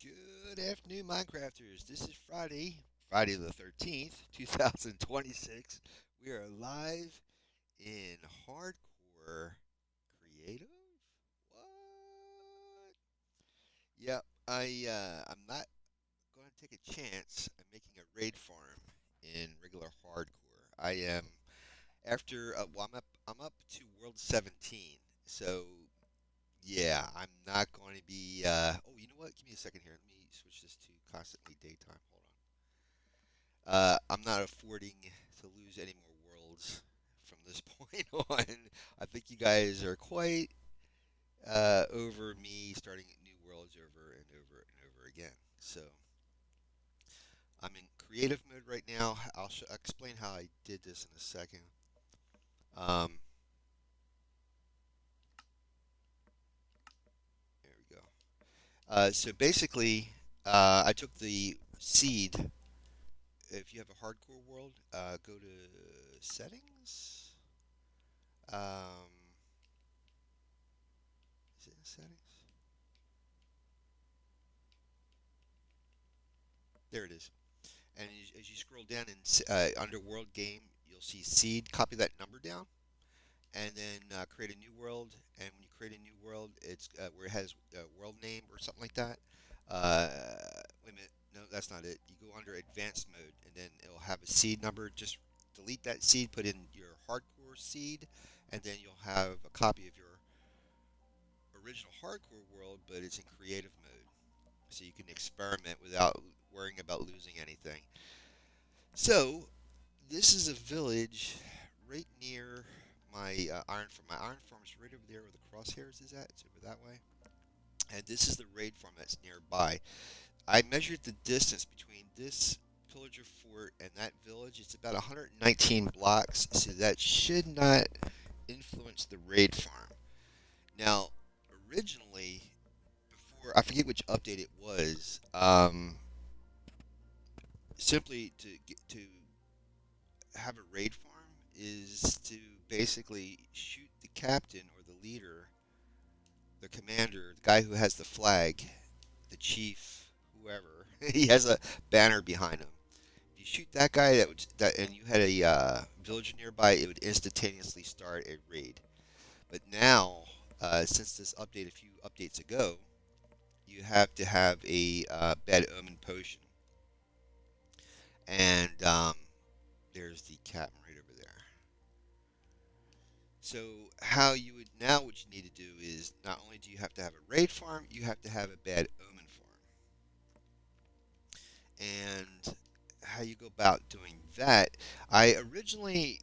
Good afternoon, Minecrafters. This is Friday the 13th, 2026. We are live in hardcore creative. What? Yep, I'm not going to take a chance. I'm making a raid farm in regular hardcore. I am I'm up to world 17. So, yeah, I'm not going to be oh, you know what? Give me a second here. Let me switch this to constantly daytime. Hold on. I'm not affording to lose any more worlds from this point on. I think you guys are quite over me starting new worlds over and over and over again. So I'm in creative mode right now. I'll explain how I did this in a second. Um, there we go. So basically, I took the seed. If you have a hardcore world, go to settings. Um, is it in settings? There it is. And as you scroll down in under world game, you'll see seed. Copy that number down, and then create a new world. And when you create a new world, it's where it has world name or something like that. Uh, Wait a minute. No, that's not it. You go under advanced mode, and then it'll have a seed number. Just delete that seed, put in your hardcore seed, and then you'll have a copy of your original hardcore world, but it's in creative mode. So you can experiment without worrying about losing anything. So this is a village right near my iron farm. My iron farm is right over there where the crosshairs is at. It's over that way. And this is the raid farm that's nearby. I measured the distance between this pillager fort and that village. It's about 119 blocks, so that should not influence the raid farm. Now, originally, before I forget which update it was, simply to get to have a raid farm is to basically shoot the captain or the leader, the commander, the guy who has the flag, the chief, whoever. He has a banner behind him. If you shoot that guy, and you had a villager nearby, it would instantaneously start a raid. But now, since this update a few updates ago, you have to have a bad omen potion, and there's the captain right over there. So how you would now what you need to do is not only do you have to have a raid farm, you have to have a bad omen farm. And how you go about doing that, I originally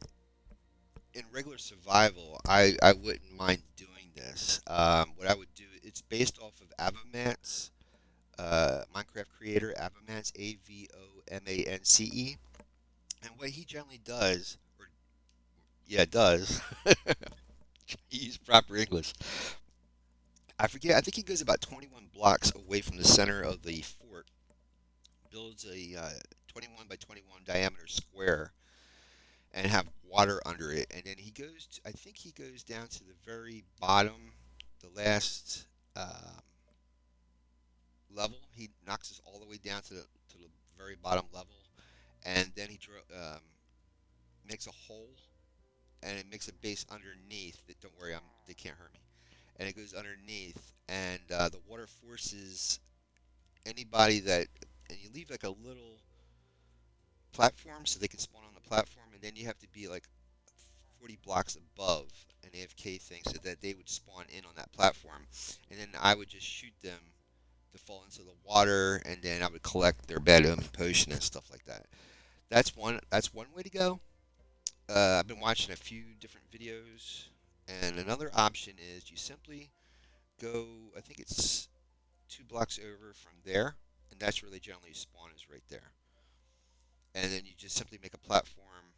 in regular survival, I wouldn't mind doing this. What I would do, it's based off of Avomance, Minecraft creator Avomance, Avomance. And what he generally does, or yeah, does, use proper English. I forget. I think he goes about 21 blocks away from the center of the fort, builds a 21 by 21 diameter square, and have water under it. And then I think he goes down to the very bottom, the last level. He knocks us all the way down to the very bottom level, and then makes a hole, and it makes a base underneath. Don't worry, they can't hurt me. And it goes underneath, and the water forces anybody that, and you leave like a little platform so they can spawn on the platform, and then you have to be like 40 blocks above an AFK thing so that they would spawn in on that platform, and then I would just shoot them to fall into the water, and then I would collect their bad omen potion and stuff like that. That's one way to go. I've been watching a few different videos, and another option is you simply go. I think it's 2 blocks over from there, and that's where they generally spawn is right there. And then you just simply make a platform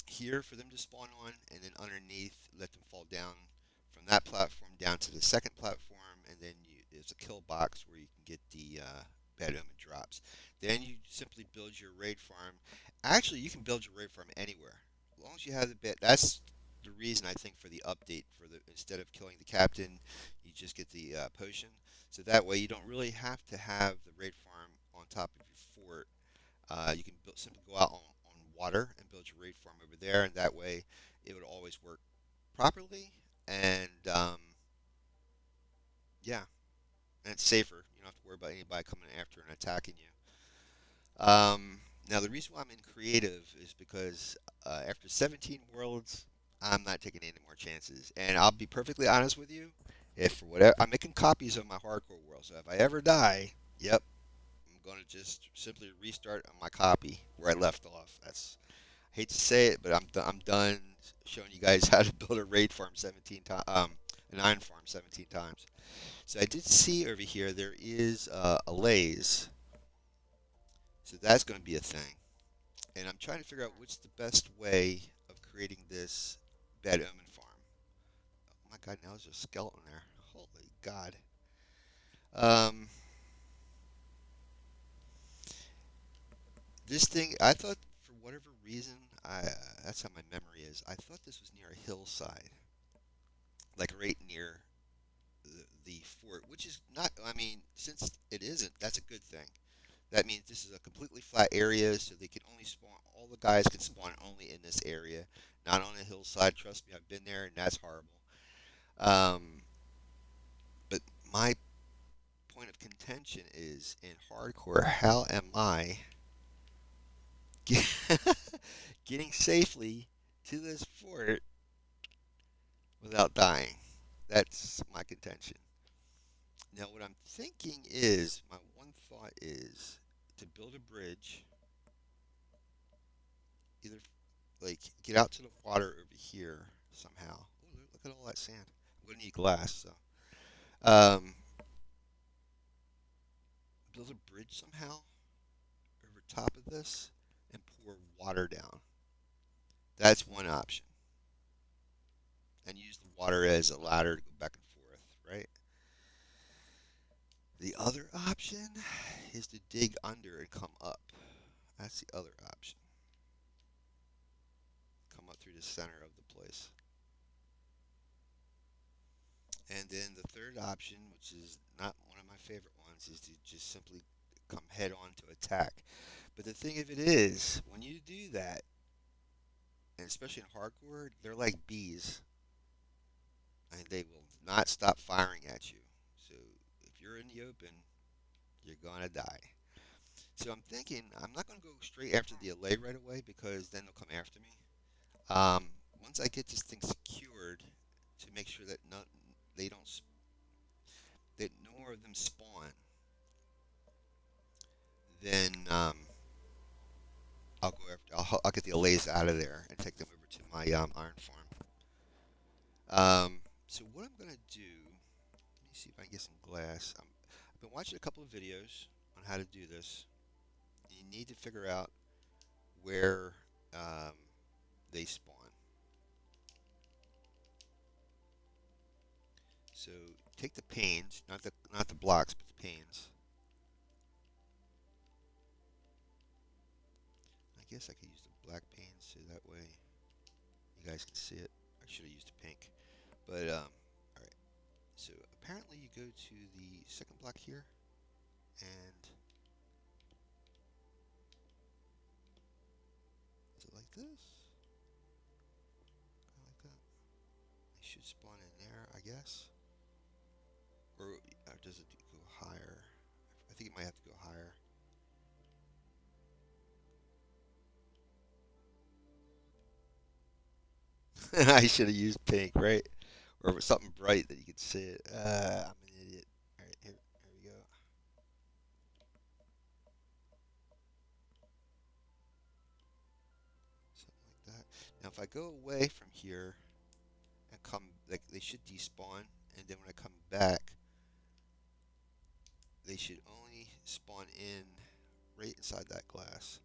here for them to spawn on, and then underneath let them fall down from that platform down to the second platform, and then there's a kill box where you can get the bad omen drops. Then you simply build your raid farm. Actually, you can build your raid farm anywhere, as long as you have the bed. That's the reason I think for the update for the instead of killing the captain, you just get the potion. So that way you don't really have to have the raid farm on top of your fort. You can simply go out on water and build your raid farm over there, and that way it would always work properly. And yeah, and it's safer. You don't have to worry about anybody coming after and attacking you. Now, the reason why I'm in creative is because after 17 worlds, I'm not taking any more chances. And I'll be perfectly honest with you. If for whatever I'm making copies of my hardcore world, so if I ever die, yep, I'm going to just simply restart on my copy where I left off. That's I hate to say it, but I'm done showing you guys how to build a raid farm 17 times, an iron farm 17 times. So I did see over here there is a lays, so that's going to be a thing. And I'm trying to figure out what's the best way of creating this bad omen farm. Oh my god, now there's a skeleton there. Holy god. Um, this thing, I thought for whatever reason, that's how my memory is. I thought this was near a hillside, like right near the fort, which is not. I mean, since it isn't, that's a good thing. That means this is a completely flat area, so they can only spawn. All the guys can spawn only in this area, not on a hillside. Trust me, I've been there, and that's horrible. Um, but my point of contention is in hardcore. How am I get, getting safely to this fort without dying? That's my contention. Now, what I'm thinking is, my one thought is to build a bridge, either like get out to the water over here somehow. Ooh, look at all that sand. I'm gonna need glass, so um, build a bridge somehow over top of this and pour water down. That's one option, and use the water as a ladder to go back and forth, right? The other option is to dig under and come up. That's the other option. Come up through the center of the place. And then the third option, which is not one of my favorite ones, is to just simply come head on to attack. But the thing of it is, when you do that, and especially in hardcore, they're like bees, and they will not stop firing at you. So if you're in the open, you're gonna die. So I'm thinking I'm not gonna go straight after the allay right away because then they'll come after me. Um, Once I get this thing secured to make sure that they don't that no more of them spawn, then I'll go after. I'll get the allays out of there and take them over to my iron farm. So what I'm gonna do? Let me see if I can get some glass. I've been watching a couple of videos on how to do this. You need to figure out where um, they spawn. So take the panes, not the blocks, but the panes. I guess I could use the black panes so that way you guys can see it. I should have used the pink, but all right. So apparently you go to the second block here, and is it like this? Kind of like that. They should spawn in there, I guess. Or does it go higher? I think it might have to go higher. I should have used pink, right? Or something bright that you could see it. I'm an idiot. All right, here we go. Something like that. Now, if I go away from here and come, like they should despawn, and then when I come back, they should only spawn in right inside that glass.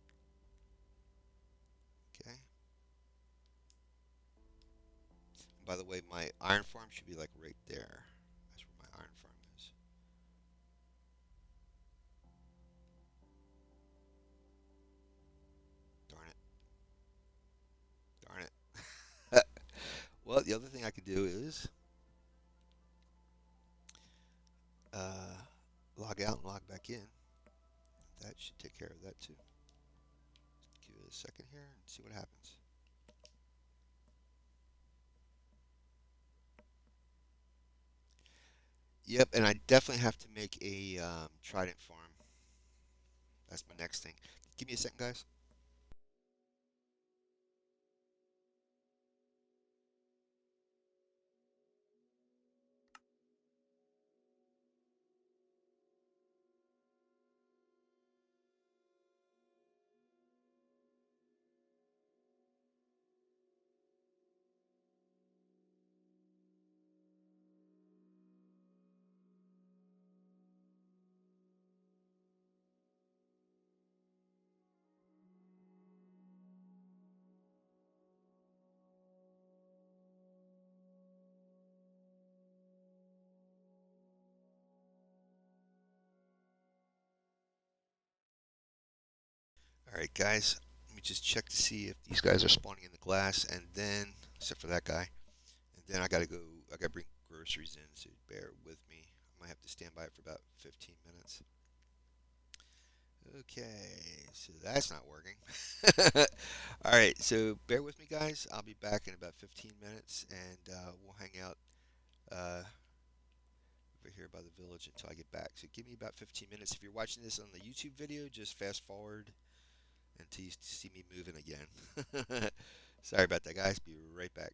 Okay. And by the way, my iron farm should be like right there. That's where my iron farm is. Darn it. Darn it. Well, the other thing I could do is uh, log out and log back in. That should take care of that too. Give it a second here and see what happens. Yep, and I definitely have to make a trident farm. That's my next thing. Give me a second, guys. All right, guys. Let me just check to see if these guys are spawning in the glass, and then, except for that guy, and then I gotta go. I gotta bring groceries in, so bear with me. I might have to stand by it for about 15 minutes. Okay, so that's not working. All right, so bear with me, guys. I'll be back in about 15 minutes, and we'll hang out over here by the village until I get back. So give me about 15 minutes. If you're watching this on the YouTube video, just fast forward until you see me moving again. Sorry about that, guys. Be right back.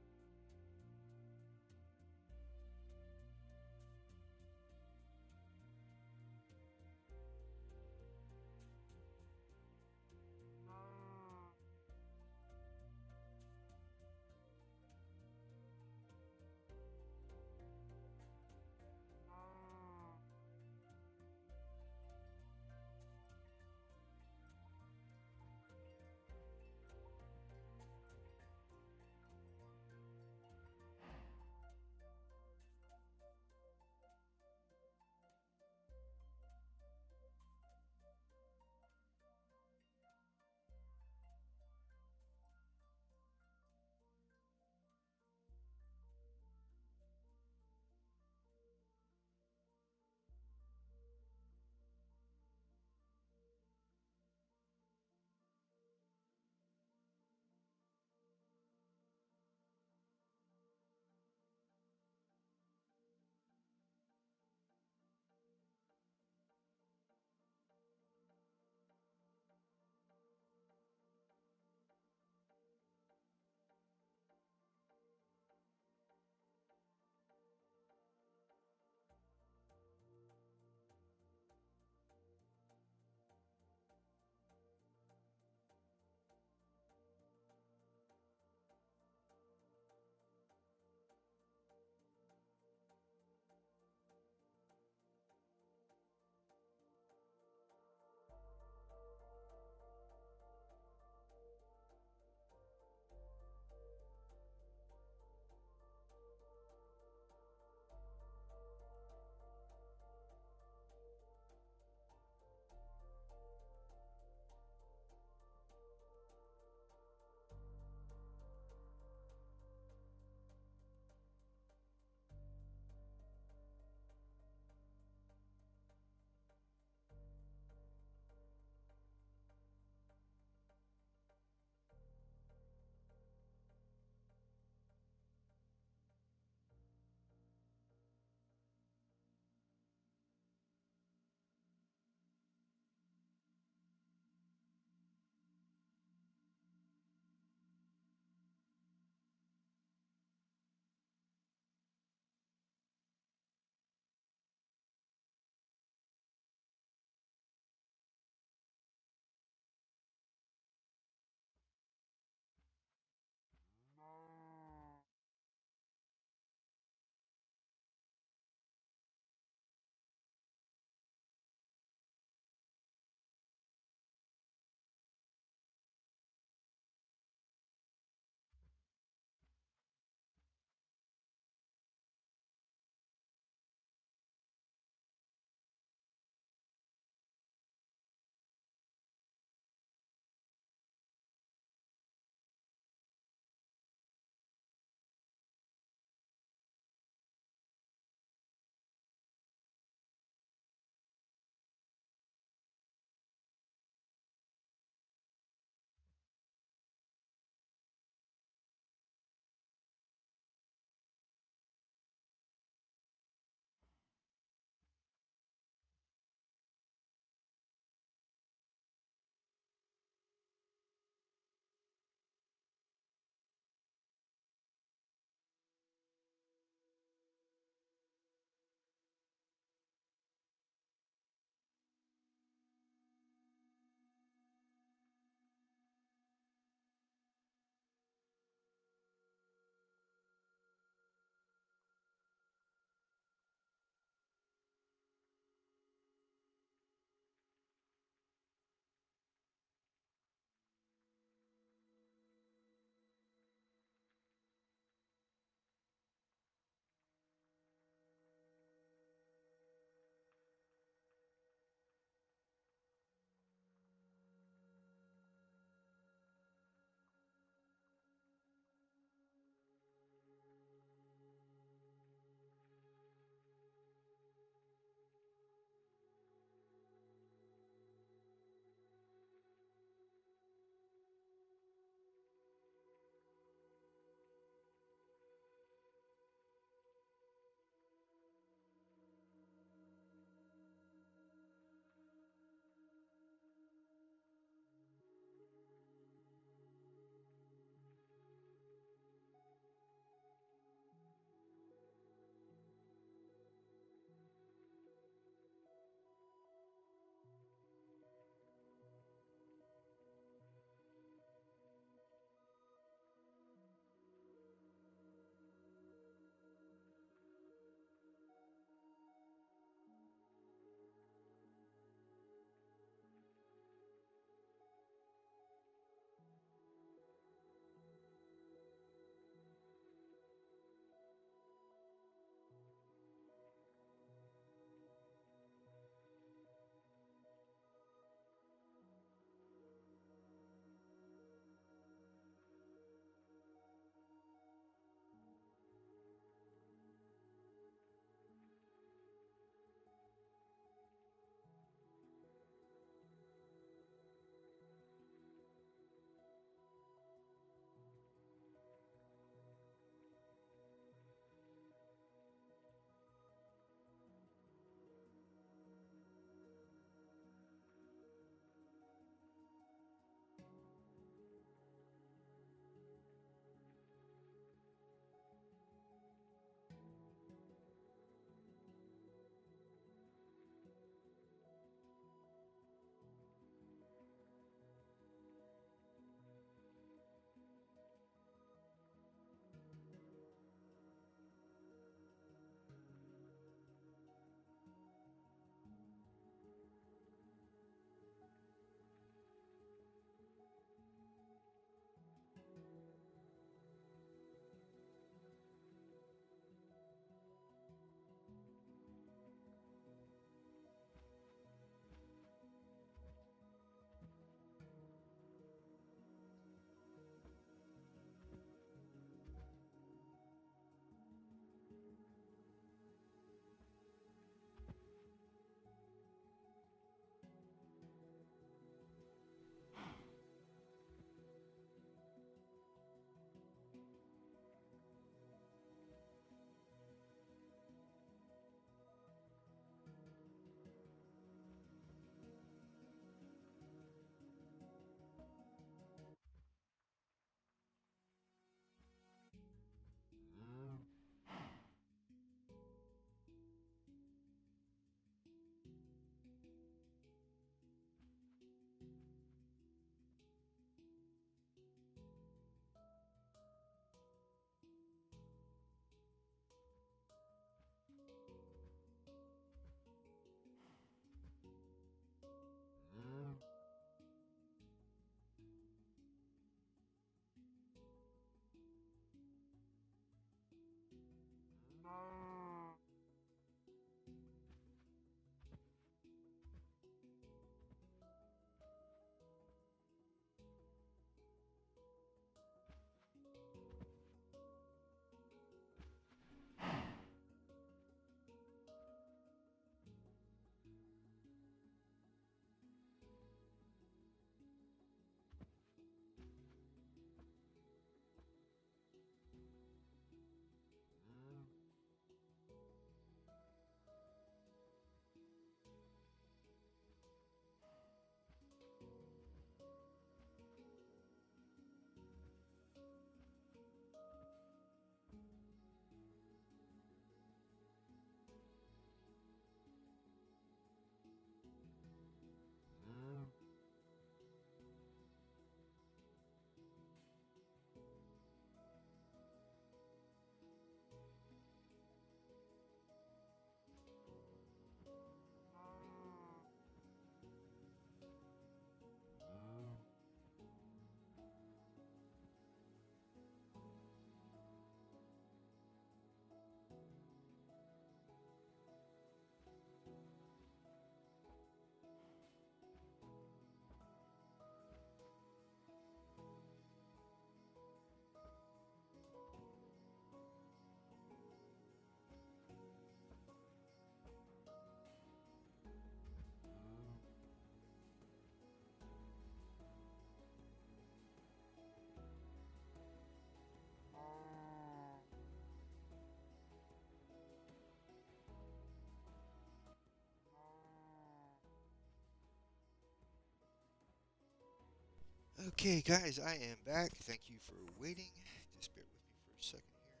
Okay, guys, I am back. Thank you for waiting. Just bear with me for a second here.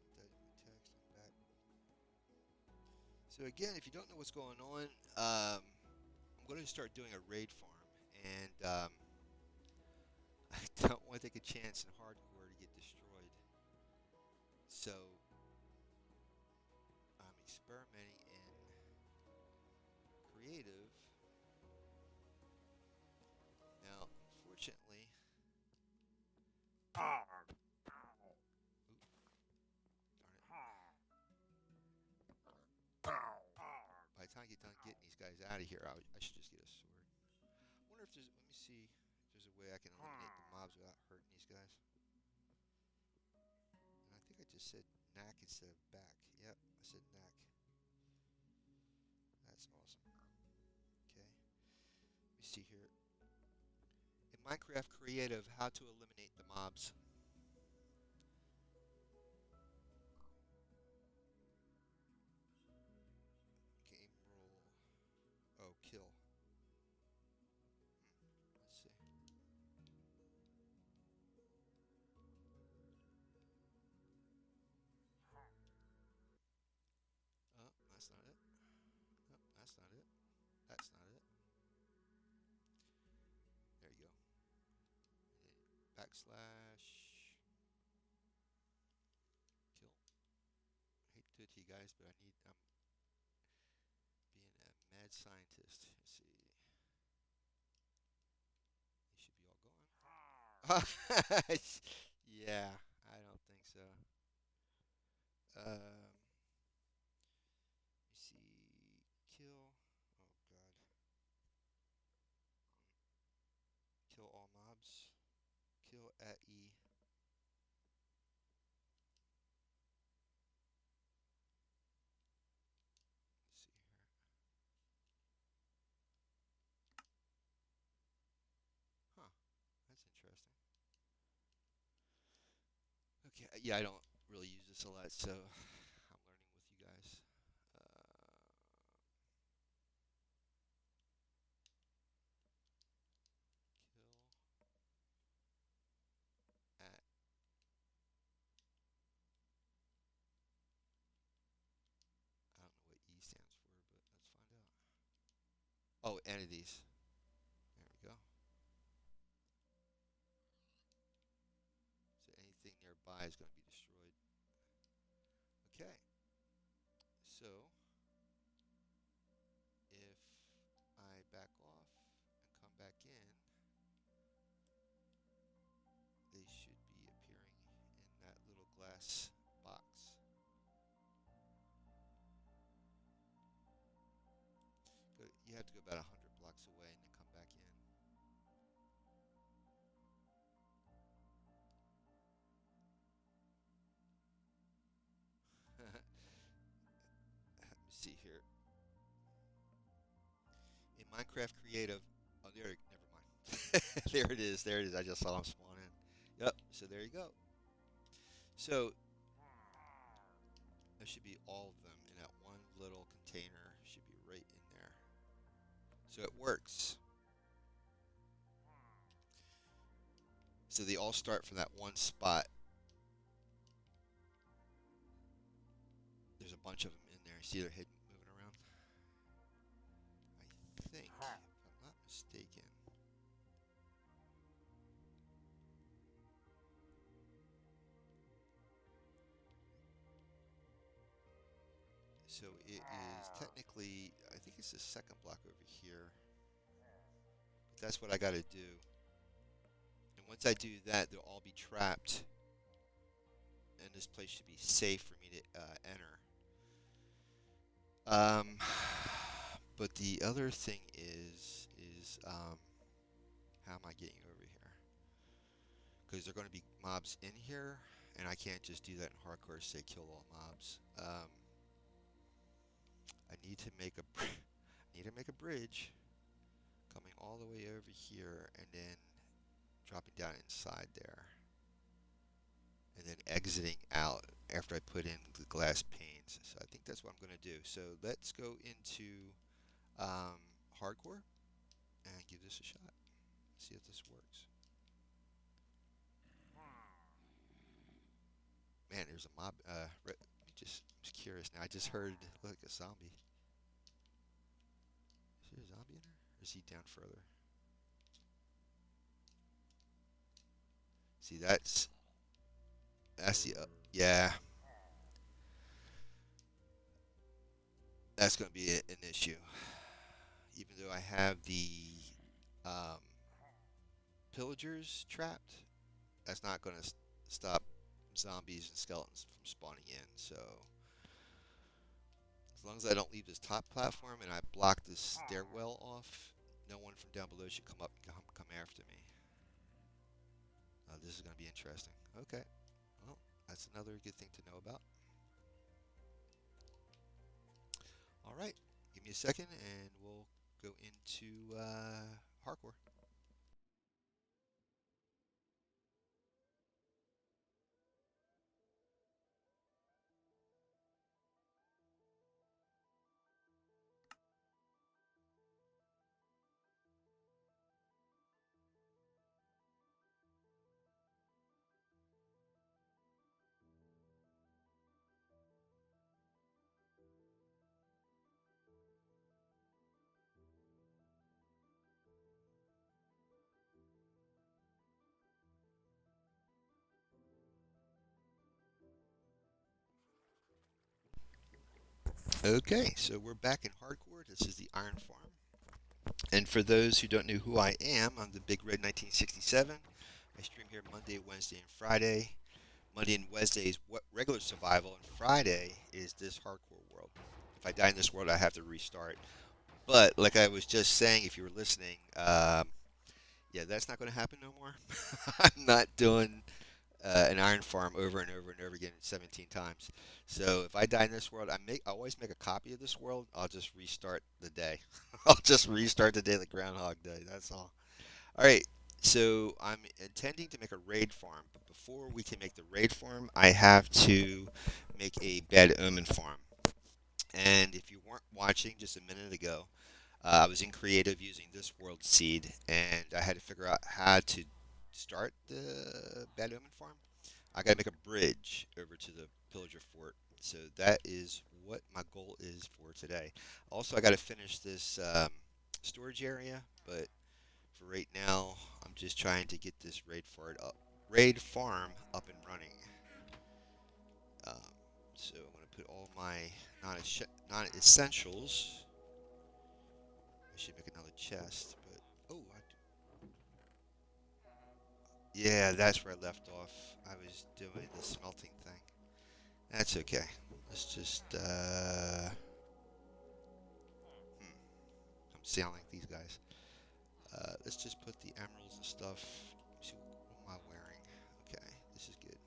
Put that in my text. I'm back. So again, if you don't know what's going on, I'm going to start doing a raid farm, and I don't want to take a chance in hardcore to get destroyed. So I'm experimenting in creative. Now, unfortunately, by the time I get done getting these guys out of here, I should just get a sword. I wonder if there's. Let me see. If there's a way I can eliminate the mobs without hurting these guys. And I think I just said knack instead of back. Yep, I said knack. That's awesome. Okay. Let me see here. In Minecraft Creative, how to eliminate the mobs. Game rule. Oh, kill. Let's see. Oh, that's not it. Oh, that's not it. That's not it. There you go. Backslash kill. I hate to do it to you guys, but I'm being a mad scientist. Let's see. They should be all gone. Yeah, I don't think so. Let me see. Kill. Oh God. Kill all mobs. Kill at E. Let's see here. Huh. That's interesting. Okay. Yeah, I don't really use this a lot, so I'm learning with you guys. Kill at. I don't know what E stands for, but let's find out. Oh, entities. There we go. So anything nearby is going to be destroyed. Okay. So if I back off and come back in, they should be appearing in that little glass box. You have to go about 100 blocks away and then come back in. Let me see here. In Minecraft Creative, oh, never mind. There it is. There it is. I just saw them spawn in. Yep. So there you go. So there should be all of them in that one little container. Should be right in there. So it works. So they all start from that one spot. There's a bunch of them in there. See they're hidden, moving around. I think, if I'm not mistaken. So it is technically, I think it's the second block over here. But that's what I got to do. And once I do that, they'll all be trapped. And this place should be safe for me to enter. But the other thing is how am I getting over here? Because there are going to be mobs in here, and I can't just do that in hardcore. Say kill all mobs. I need to make a need to make a bridge coming all the way over here, and then dropping down inside there, and then exiting out after I put in the glass panes. So I think that's what I'm going to do. So let's go into hardcore and give this a shot. See if this works. Man, there's a mob. Just curious now. I just heard like a zombie. Is there a zombie in there? Or is he down further? See, that's the yeah. That's going to be an issue. Even though I have the um, pillagers trapped, that's not going to stop zombies and skeletons from spawning in. So as long as I don't leave this top platform and I block this stairwell off, no one from down below should come up and come after me. This is going to be interesting. Okay, well, that's another good thing to know about. All right, give me a second and we'll go into hardcore. Okay, so we're back in hardcore. This is the Iron Farm. And for those who don't know who I am, I'm the Big Red 1967. I stream here Monday, Wednesday, and Friday. Monday and Wednesday is regular survival, and Friday is this hardcore world. If I die in this world, I have to restart. But like I was just saying, if you were listening, yeah, that's not going to happen no more. I'm not doing an iron farm over and over and over again 17 times. So if I die in this world, I always make a copy of this world. I'll just restart the day. I'll just restart the day like Groundhog Day. That's all. All right. So I'm intending to make a raid farm, but before we can make the raid farm, I have to make a bad omen farm. And if you weren't watching just a minute ago, I was in creative using this world seed, and I had to figure out how to start the bad omen farm. I gotta make a bridge over to the pillager fort. So that is what my goal is for today. Also, I gotta finish this storage area, but for right now, I'm just trying to get this raid farm up and running. Um, so I'm gonna put all my non-essentials. I should make another chest, but oh, yeah, that's where I left off. I was doing the smelting thing. That's okay. Let's just I'm sounding like these guys. Let's just put the emeralds and stuff. See, what am I wearing? Okay, this is good.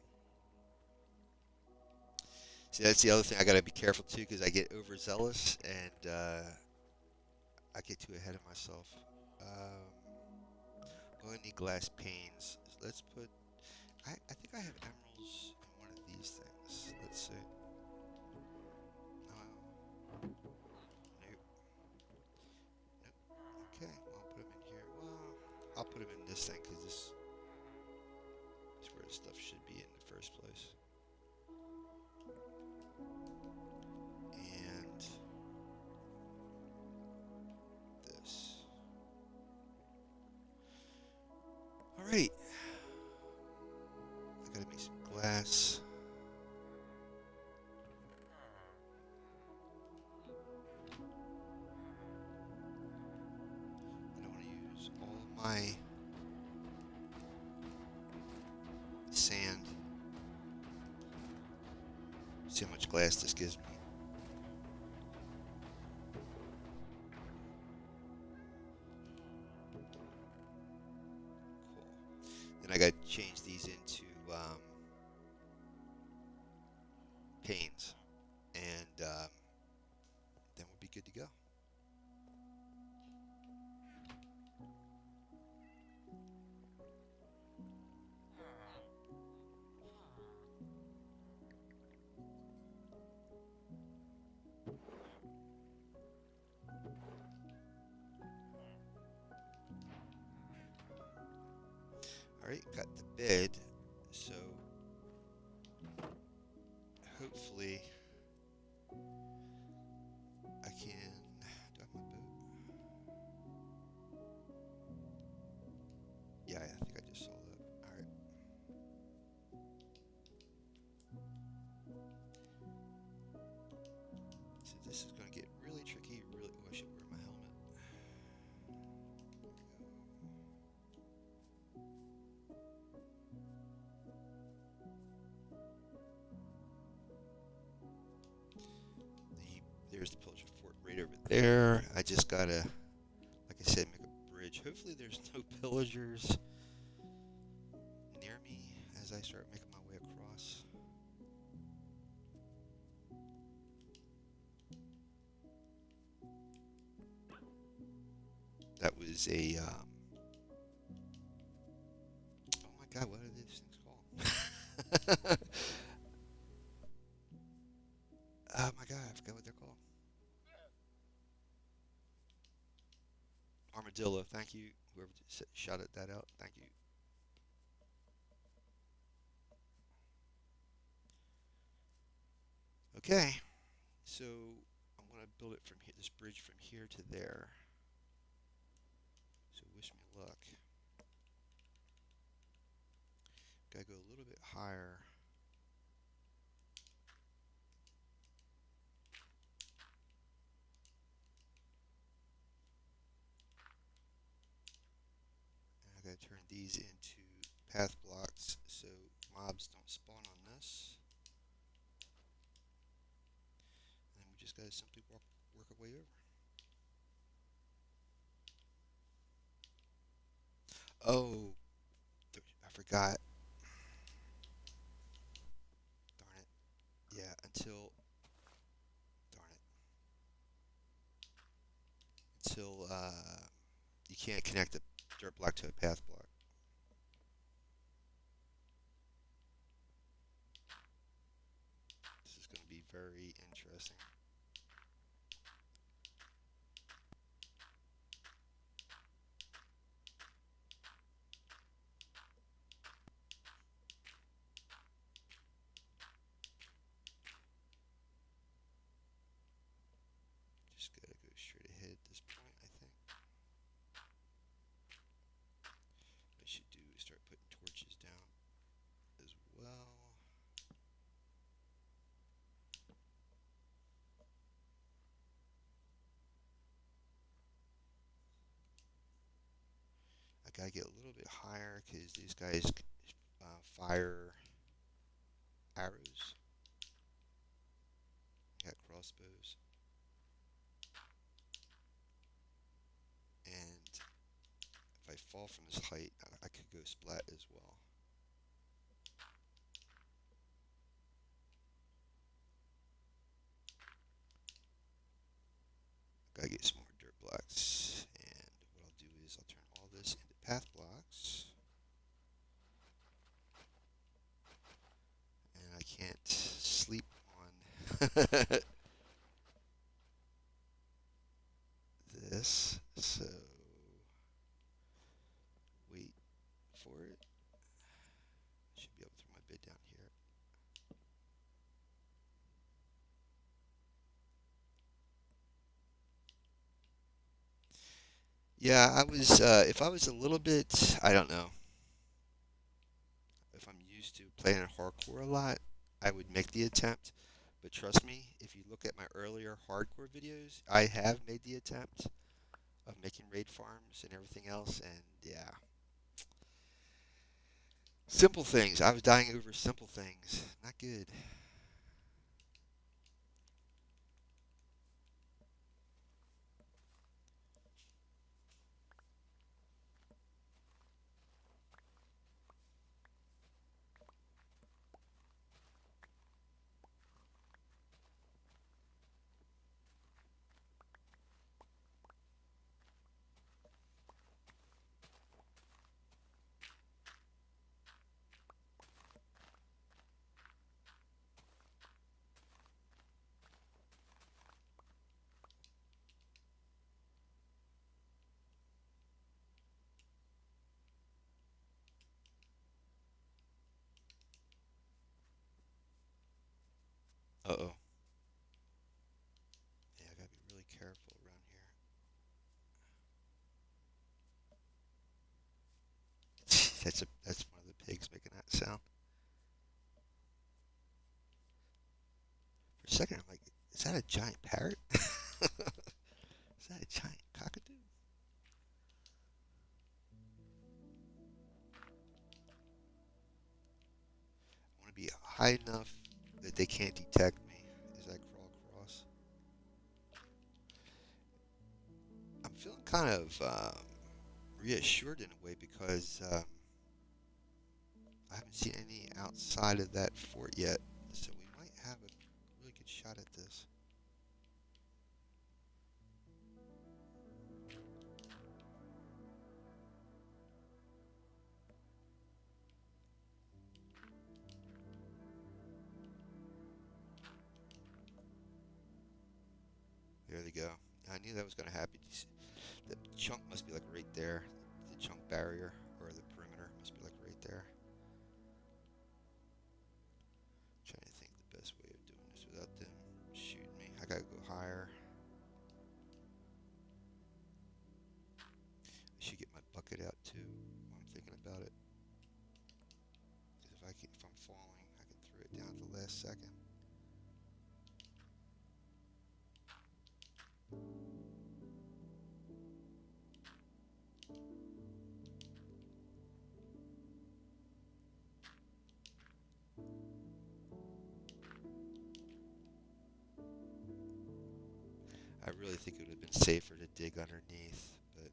See, that's the other thing I gotta be careful too, because I get overzealous and I get too ahead of myself. Gonna need glass panes. Let's put. I think I have emeralds in one of these things. Let's see. No, nope, nope. Okay, well, I'll put them in here. Well, I'll put them in this thing because this is where the stuff should be in the first place. And this. Alright. I gotta make some glass. I don't want to use all of my sand. See how much glass this gives me. Cool. Then I gotta change these into panes. And then we'll be good to go. Alright, got the bed, so hopefully I can. Do I have my boat? Yeah, I think I just saw that. Alright. So this is going to get really tricky. Really, oh, I should wear my helmet. There's the pillager fort right over there. I just gotta, like I said, make a bridge. Hopefully there's no pillagers near me as I start making my way across. That was a, oh my god, what are these things called? Oh my god, I forgot what they're called. Armadillo, thank you. Whoever shouted that out, thank you. Okay, so I'm gonna build it from here, this bridge from here to there. So wish me luck. Gotta go a little bit higher. And I gotta turn these into path blocks so mobs don't spawn on this. And then we just gotta simply work our way over. Oh, I forgot. Darn it. Yeah, darn it. Until you can't connect a dirt block to a path block. This is going to be very interesting. Just gotta go straight ahead at this point, I think. What I should do is start putting torches down as well. I gotta get a little bit higher because these guys fire arrows. Got crossbows. And if I fall from this height, I could go splat as well. Gotta get some more dirt blocks. And what I'll do is I'll turn all this into path blocks. And I can't sleep on this, so wait for it. Should be able to throw my bed down here. Yeah, I was, if I was a little bit, I don't know, if I'm used to playing hardcore a lot, I would make the attempt. But trust me, if you look at my earlier hardcore videos, I have made the attempt of making raid farms and everything else, and yeah. Simple things. I was dying over simple things. Not good. Uh-oh. Yeah, I gotta be really careful around here. That's one of the pigs making that sound. For a second, I'm like, is that a giant parrot? Is that a giant cockatoo? I want to be high enough that they can't detect me as I crawl across. I'm feeling kind of reassured in a way because I haven't seen any outside of that fort yet, so we might have a really good shot at this. There they go. I knew that was going to happen. The chunk must be like right there. The chunk barrier or the perimeter must be like right there. Trying to think the best way of doing this without them shooting me. I gotta go higher. I should get my bucket out too while I'm thinking about it. Because if I'm falling, I can throw it down at the last second. I really think it would have been safer to dig underneath, but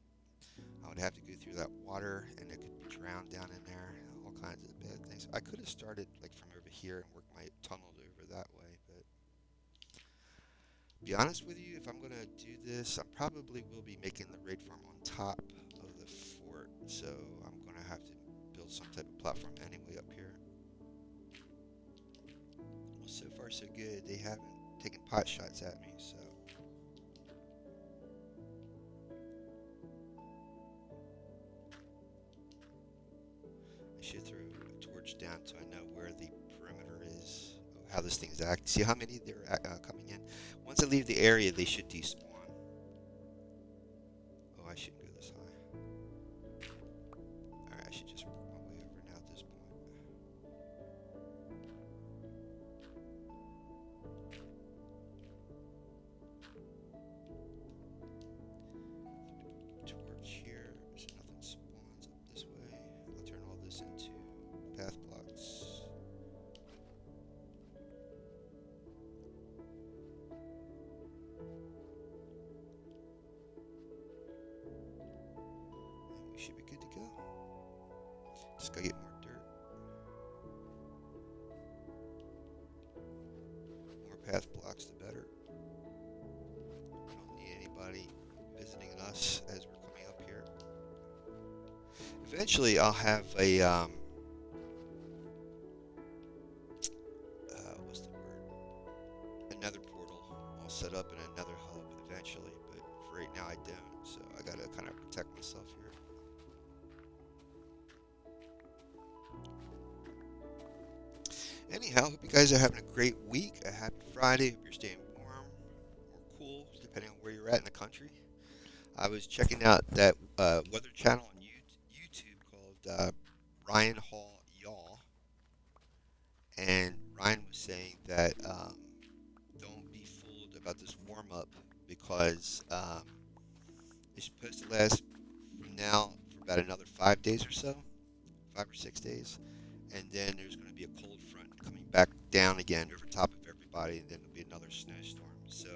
I would have to go through that water and it could be drowned down in there. All kinds of bad things. I could have started like from over here and worked my tunnel over that way, but to be honest with you, if I'm gonna do this, I probably will be making the raid farm on top of the fort, so I'm gonna have to build some type of platform anyway up here. Well, so far so good. They haven't taken pot shots at me, so I should throw a torch down so I know where the perimeter is, how this thing's acting. See how many they're coming in. Once I leave the area, they should despawn. Oh, I shouldn't go this high. Alright, I should just work my way over now at this point. Torch here, so nothing spawns up this way. I'll turn all this into path blocks. And we should be good to go. Just gotta get more dirt. More path blocks, the better. We don't need anybody visiting us as we're coming up here. Eventually, I'll have a what's the word? Another portal all set up in another hub eventually, but for right now I don't. So I gotta kind of protect myself here. Anyhow, hope you guys are having a great week. A happy Friday. Hope you're staying warm or cool, depending on where you're at in the country. I was checking out that weather channel on YouTube called Ryan Hall Y'all, and Ryan was saying that don't be fooled about this warm up because it's supposed to last from now for about another 5 days or so, 5 or 6 days, and then there's going to be a cold front coming back down again over top of everybody, and then there'll be another snowstorm. So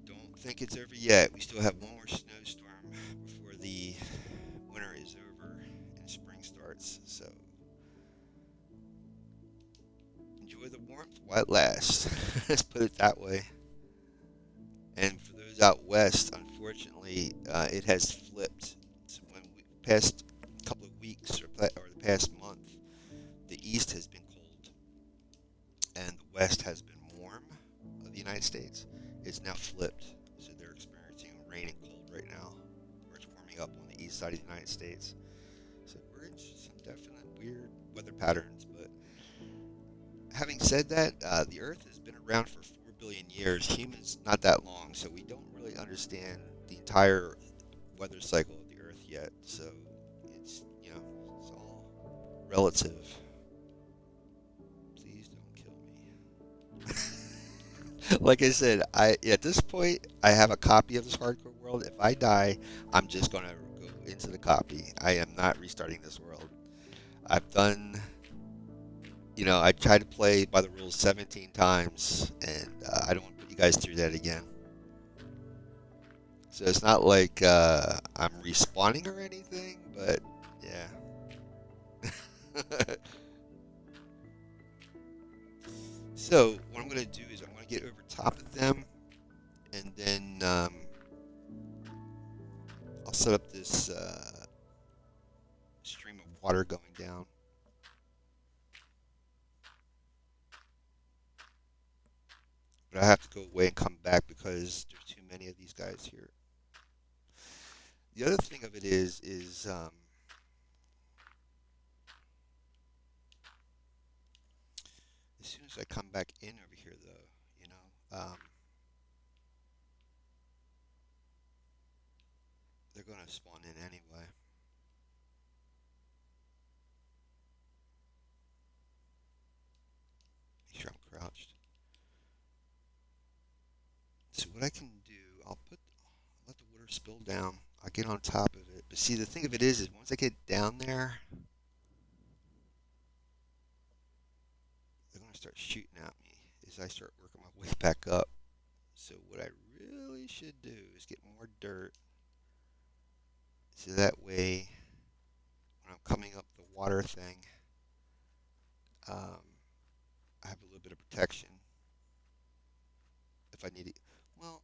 don't think it's over yet. We still have one more snowstorm before the winter is over and spring starts. So enjoy the warmth while it lasts. Let's put it that way. And for those out west, unfortunately, it has flipped. So when we past couple of weeks or the past month, the east has been cold and the west has been warm of the United States. It's now flipped, so they're experiencing rain and cold right now, where it's warming up on the east side of the United States. So we're in some definite weird weather patterns, but having said that, the Earth has been around for 4 billion years. Humans not that long, so we don't really understand the entire weather cycle of the Earth yet. So it's it's all relative. Please don't kill me. Like I said, I at this point I have a copy of this hardcore world. If I die, I'm just gonna go into the copy. I am not restarting this world. I've done, I tried to play by the rules 17 times, and I don't want to put you guys through that again. So it's not like I'm respawning or anything, but yeah. So what I'm gonna do is I'm gonna get over top of them, and then I'll set up this stream of water going down. But I have to go away and come back because there's too many of these guys here. The other thing of it is as soon as I come back in over here, though, they're going to spawn in anyway. Make sure I'm crouched. So what I can do, let the water spill down. I'll get on top of it. But see, the thing of it is once I get down there, they're going to start shooting at me as I start working my way back up. So what I really should do is get more dirt. So that way, when I'm coming up the water thing, um, I have a little bit of protection if I need it. Well,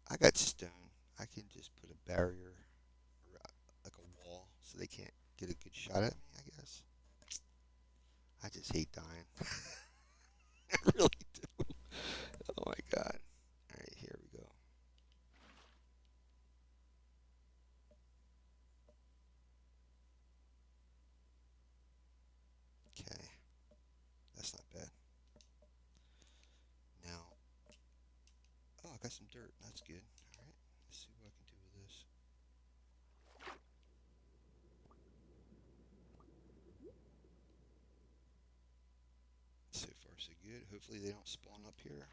I got stone. I can just put a barrier, like a wall, so they can't get a good shot at me, I guess. I just hate dying. I really do. Oh my god. Alright, here we go. Okay, that's not bad. Now, oh, I got some dirt. That's good. Alright, let's see what I can do with this. So far, so good. Hopefully they don't spawn up here.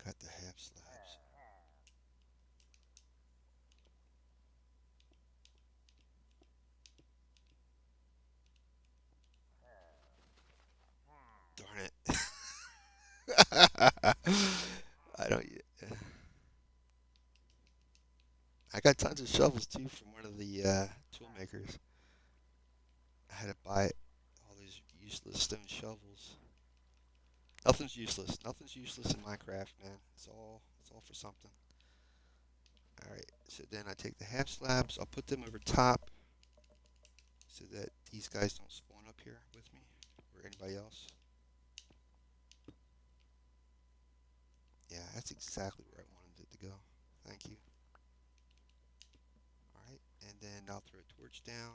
Got the half slabs. Darn it. I don't. I got tons of shovels too from one of the tool makers. I had to buy all these useless stone shovels. Nothing's useless. Nothing's useless in Minecraft, man. It's all for something. All right. So then I take the half slabs. I'll put them over top so that these guys don't spawn up here with me or anybody else. Yeah, that's exactly where I wanted it to go. Thank you. All right, and then I'll throw a torch down.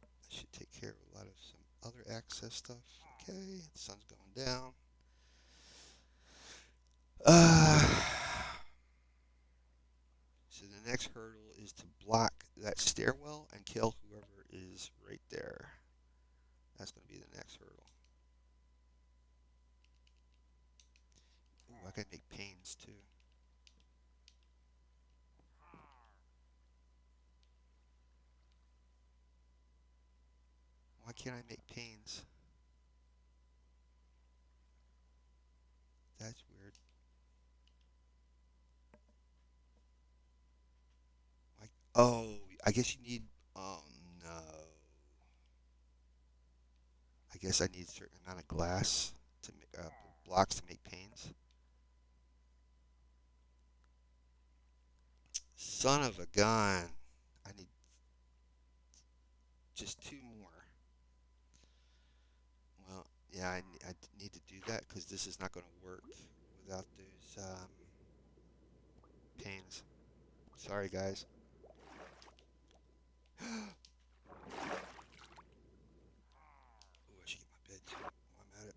That should take care of a lot of some other access stuff. Okay, the sun's going down. Uh, so the next hurdle is to block that stairwell and kill whoever is right there. That's going to be the next hurdle. Ooh, I can make panes too. Why can't I make panes? That's weird. Like, oh, I guess you need. Oh no. I guess I need a certain amount of glass to blocks to make panes. Son of a gun. I need. just two more. Well, yeah, I need to do that because this is not going to work without those panes. Sorry, guys. Ooh, I should get my bed too while I'm at it.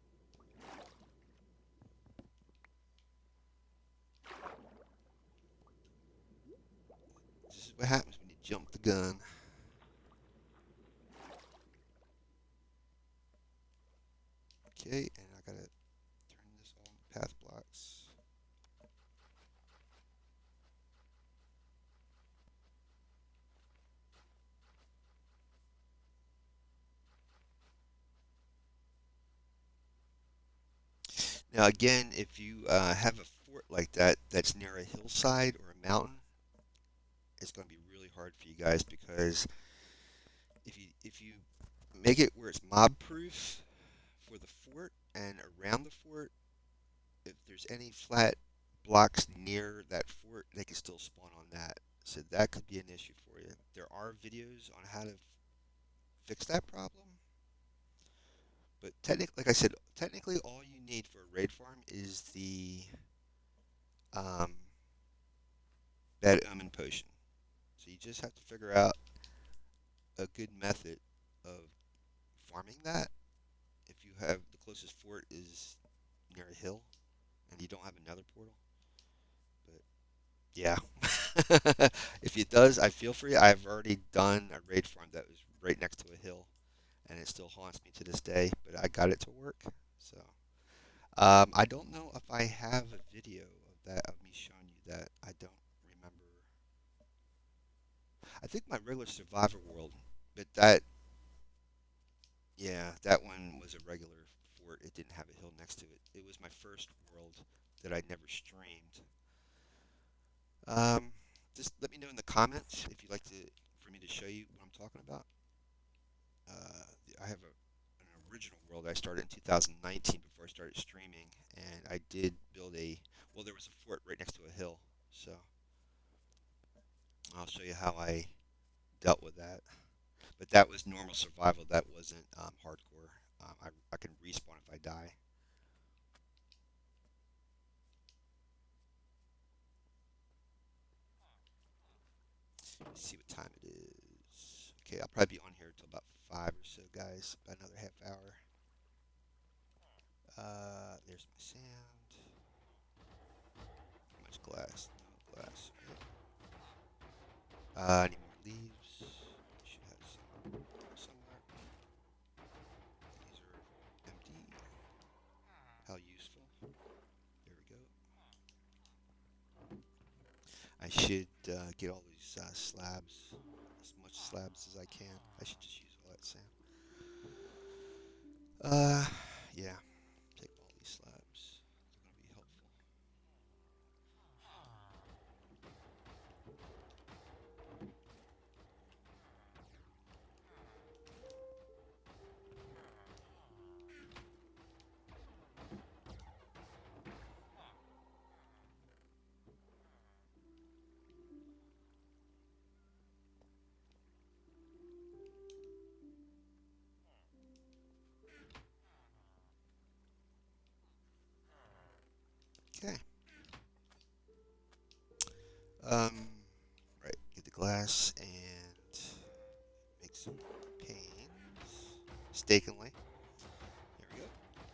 This is what happens when you jump the gun. Okay, and I gotta turn this on path blocks. Now again, if you have a fort like that that's near a hillside or a mountain, it's going to be really hard for you guys because if you make it where it's mob proof for the fort and around the fort, if there's any flat blocks near that fort, they can still spawn on that. So that could be an issue for you. There are videos on how to fix that problem, but technically, like I said, technically all you need for a raid farm is the um, bad omen potion. So you just have to figure out a good method of farming that. If you have the closest fort is near a hill and you don't have another portal, but yeah. If it does, I feel for you. I've already done a raid farm that was right next to a hill, and it still haunts me to this day. But I got it to work. So I don't know if I have a video of that of me showing you that. I don't remember. I think my regular Survivor world, but that yeah, that one was a regular fort. It didn't have a hill next to it. It was my first world that I never streamed. Um, just let me know in the comments if you'd like to for me to show you what I'm talking about. I have an original world I started in 2019 before I started streaming, and I did build well, there was a fort right next to a hill, so I'll show you how I dealt with that. But that was normal survival. That wasn't hardcore. I can respawn if I die. Let's see what time it is. Okay, I'll probably be on here until about 5 or so, guys. About another half hour. There's my sand. How much glass? No glass. I need more leaves. Should have some somewhere. These are empty. How useful. There we go. I should get all these slabs, as much slabs as I can. I should just use all that sand. Uh, yeah. Take all these slabs. They're gonna be helpful. Okay. Um, right. Get the glass and make some panes. Mistakenly. There we go.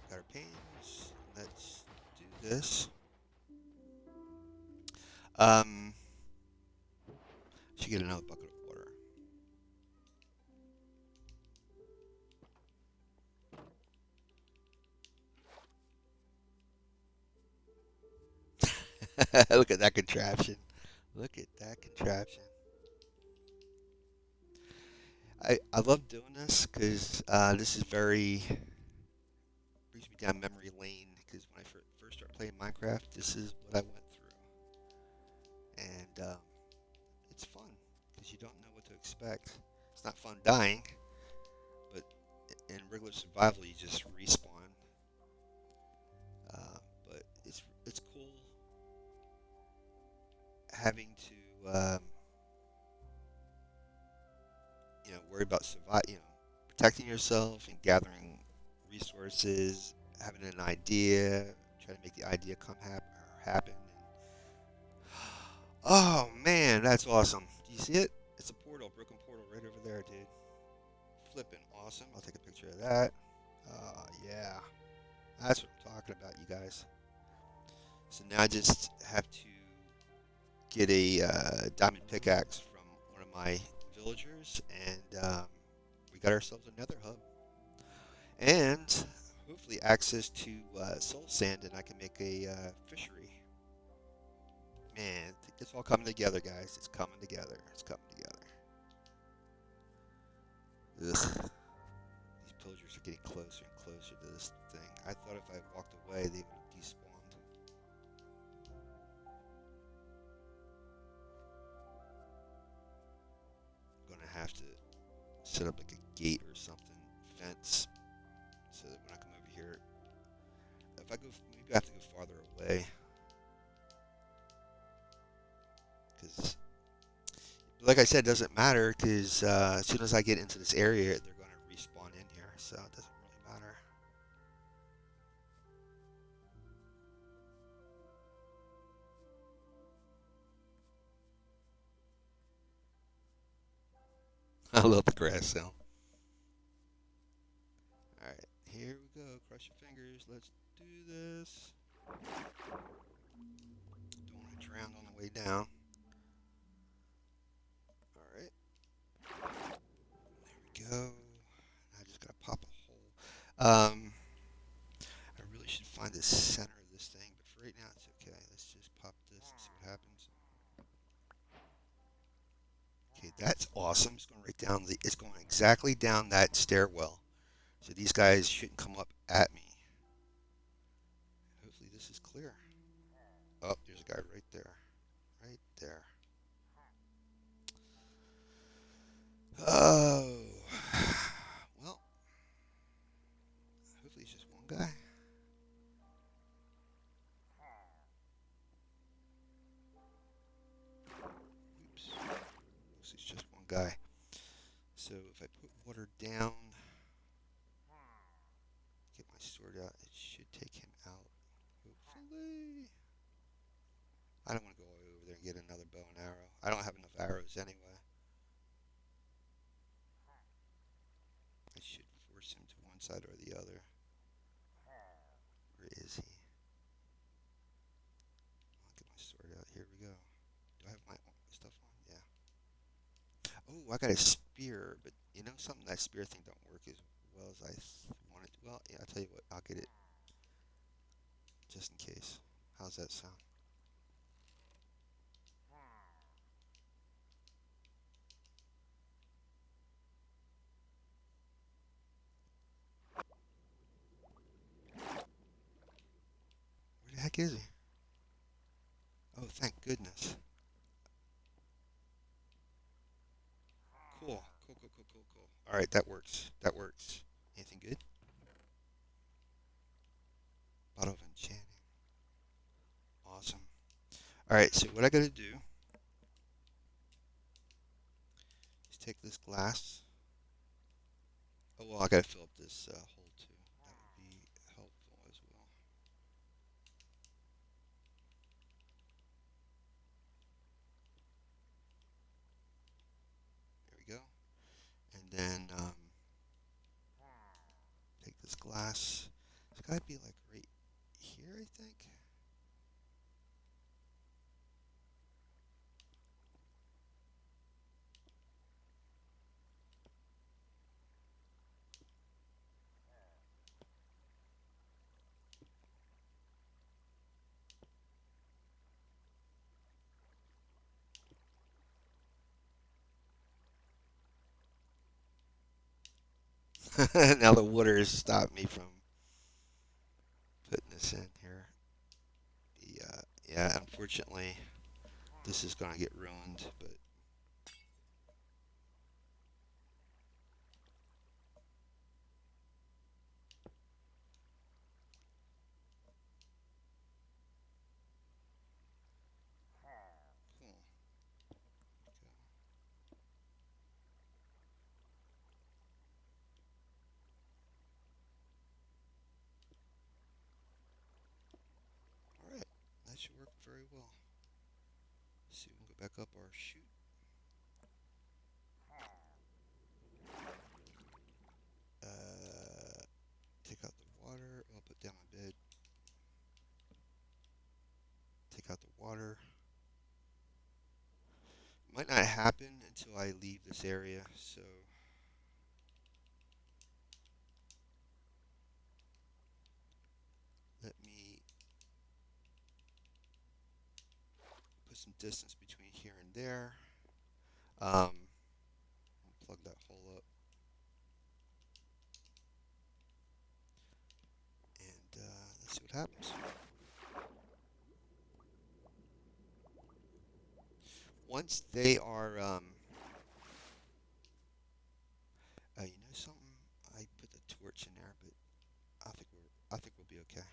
Got our panes. Let's do this. Um, should get another bucket of water. Look at that contraption. Look at that contraption. I love doing this because this is very brings me down memory lane because when I first started playing Minecraft, this is what I went through, and it's fun because you don't know what to expect. It's not fun dying, but in regular survival, you just respawn. But it's cool having to worry about protecting yourself and gathering resources, having an idea, trying to make the idea happen. Oh man, that's awesome. Do you see it? It's a portal, broken portal right over there, dude. Flipping awesome. I'll take a picture of that. Yeah, that's what I'm talking about, you guys. So now I just have to get a diamond pickaxe from one of my villagers, and we got ourselves another hub. And hopefully access to soul sand, and I can make a fishery. Man, it's all coming together, guys. It's coming together. It's coming together. Ugh. These pillagers are getting closer and closer to this thing. I thought if I walked away, they would have despawned. I'm gonna have to set up like a gate or something, fence, so that when I come over here, if I go, maybe I have to go farther away, because, like I said, it doesn't matter, because as soon as I get into this area, they're going to respawn in here, so it doesn't really matter. I love the grass sound. Alright, here we go. Cross your fingers. Let's do this. Don't want to drown on the way down. Alright, there we go. I just gotta pop a hole. I really should find the center of this thing, but for right now it's okay. Let's just pop this and see what happens. Okay, that's awesome. It's going right down it's going exactly down that stairwell. So these guys shouldn't come up at me. Hopefully this is clear. Oh, there's a guy right there. Right there. Oh. Well, hopefully it's just one guy. Oops. Looks it's just one guy. So if I put water down, get my sword out, it should take him out. Hopefully. I don't want to go all the way over there and get another bow and arrow. I don't have enough arrows anyway. I should force him to one side or the other. Where is he? I'll get my sword out. Here we go. Do I have my stuff on? Yeah. Oh, I got a spear, but you know something? That spear thing don't work as well as I wanted to. Well, yeah, I'll tell you what. I'll get it just in case. How's that sound? Where the heck is he? Oh, thank goodness. Cool. Cool, cool, cool, cool, cool. All right, that works. That works. Anything good? Bottle of enchanting. Awesome. All right, so what I got to do is take this glass. Oh, well, I got to fill up this hole too. That would be helpful as well. There we go. And then take this glass. It's got to be like right here, I think. Now the water has stopped me from putting this in here. Yeah, unfortunately, this is going to get ruined, but cool. very well. Let's see, we can go back up our chute. Uh, Take out the water. I'll put down my bed. Take out the water. Might not happen until I leave this area, so let me put some distance between here and there. Plug that hole up, and let's see what happens. Once they are, you know something? I put the torch in there, but I think we'll be okay.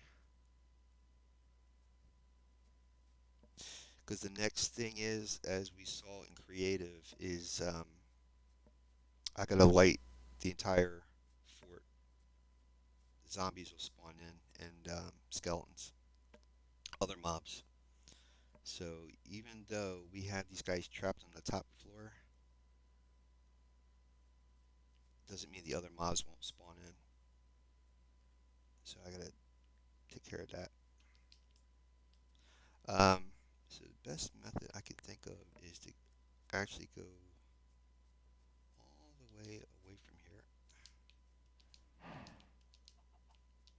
Because the next thing is, as we saw in creative, is I gotta light the entire fort. Zombies will spawn in, and skeletons, other mobs. So even though we have these guys trapped on the top floor, doesn't mean the other mobs won't spawn in. So I gotta take care of that. So the best method I can think of is to actually go all the way away from here,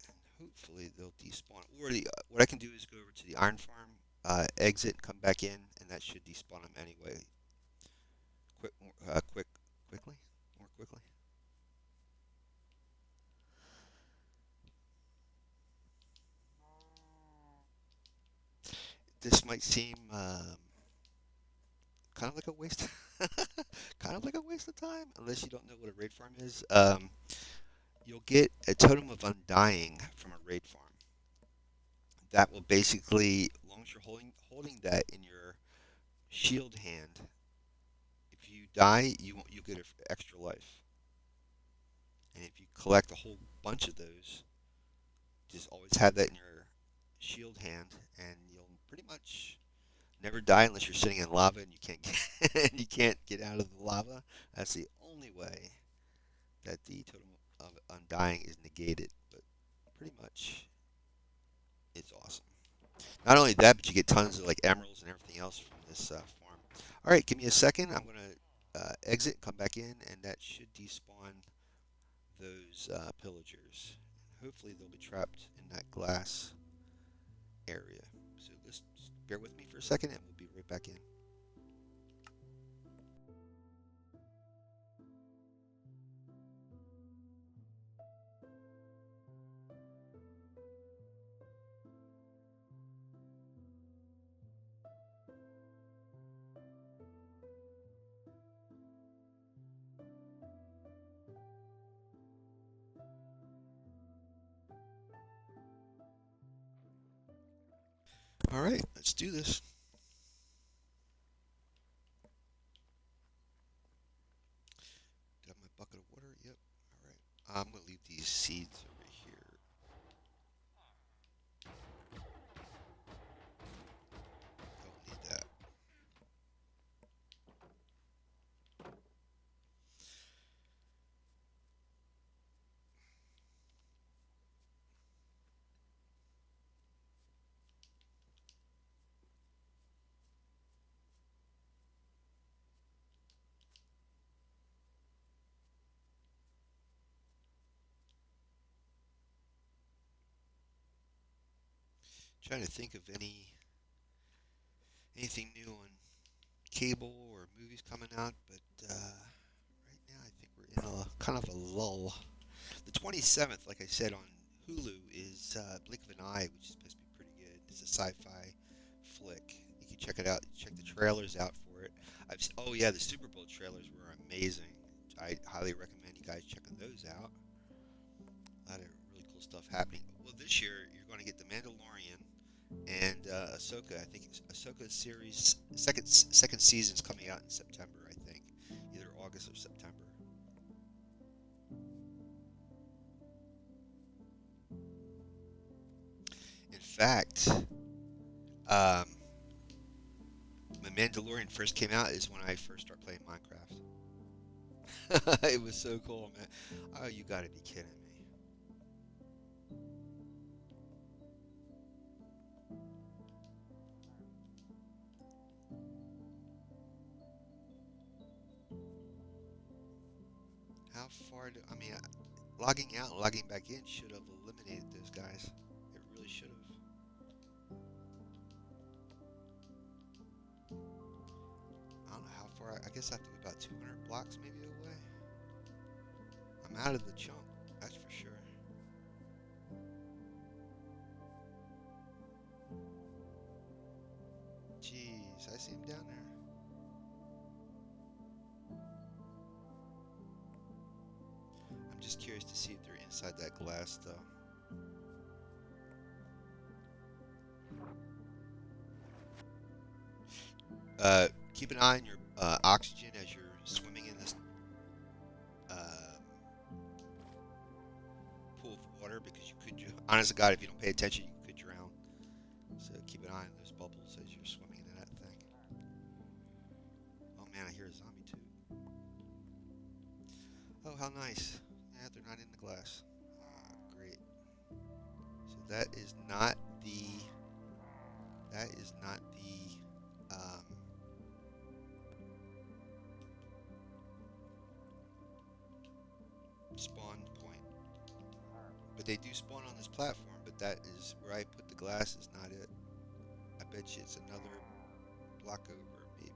and hopefully they'll despawn. Or what I can do is go over to the iron farm, exit, come back in, and that should despawn them anyway. Quickly, more quickly. This might seem kind of like a waste, kind of like a waste of time, unless you don't know what a raid farm is. You'll get a totem of undying from a raid farm. That will basically, as long as you're holding that in your shield hand, if you die, you get an extra life. And if you collect a whole bunch of those, just always have that in your shield hand, and you'll pretty much never die unless you're sitting in lava and you can't you can't get out of the lava. That's the only way that the totem of undying is negated. But pretty much, it's awesome. Not only that, but you get tons of like emeralds and everything else from this farm. All right, give me a second. I'm gonna exit, come back in, and that should despawn those pillagers. Hopefully, they'll be trapped in that glass area. So just bear with me for a second, and we'll be right back in. All right, let's do this. Do I have my bucket of water? Yep. All right. I'm gonna leave these seeds over here. Don't need that. Trying to think of anything new on cable or movies coming out, but right now I think we're in a kind of a lull. The 27th, like I said, on Hulu is Blink of an Eye, which is supposed to be pretty good. It's a sci-fi flick. You can check it out. Check the trailers out for it. Oh yeah, the Super Bowl trailers were amazing. I highly recommend you guys checking those out. A lot of really cool stuff happening. Well, this year you're going to get the Mandalorian and Ahsoka. I think Ahsoka series second season's coming out in September. I think either August or September. In fact, um, Mandalorian first came out is when I first started playing Minecraft. It was so cool, man. Oh, you gotta be kidding me. How far do I mean? Logging out, and logging back in should have eliminated those guys. It really should have. I don't know how far. I guess I have to be about 200 blocks maybe away. I'm out of the chunk, that's for sure. Jeez, I see him down there. I'm just curious to see if they're inside that glass, though. Keep an eye on your oxygen as you're swimming in this uh, pool of water because you could, honest to God, if you don't pay attention, you could drown. So keep an eye on those bubbles as you're swimming into that thing. Oh man, I hear a zombie too. Oh, how nice. Yeah, they're not in the glass. Great. So that is not the spawn point. But they do spawn on this platform, but that is where I put the glass is not it. I bet you it's another block over, maybe.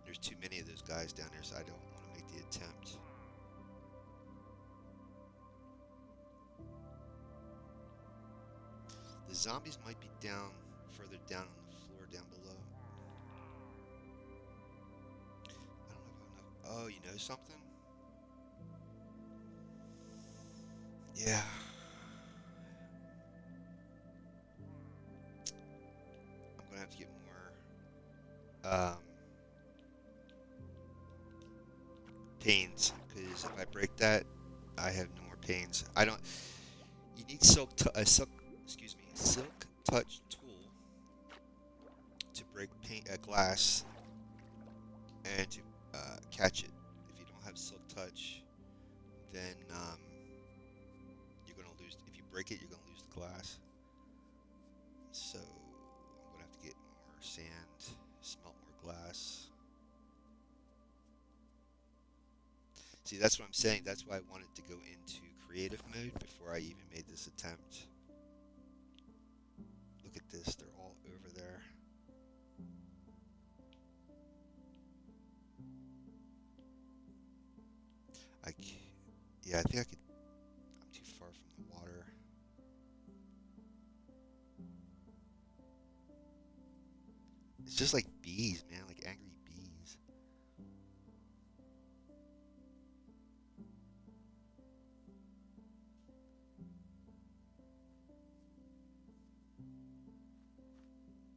There's too many of those guys down there, so I don't want to make the attempt. The zombies might be down further down on the floor down below. I don't know if I know. Oh, you know something? Yeah. I'm gonna have to get more panes because if I break that, I have no more panes. I don't. You need silk touch tool to break paint glass and to catch it. If you don't have silk touch, then you're gonna lose. If you break it, you're gonna lose the glass. So I'm gonna have to get more sand, smelt more glass. See, that's what I'm saying. That's why I wanted to go into creative mode before I even made this attempt. Look at this. They're all over there. Yeah, I think I could. I'm too far from the water. It's just like bees, man, like angry bees.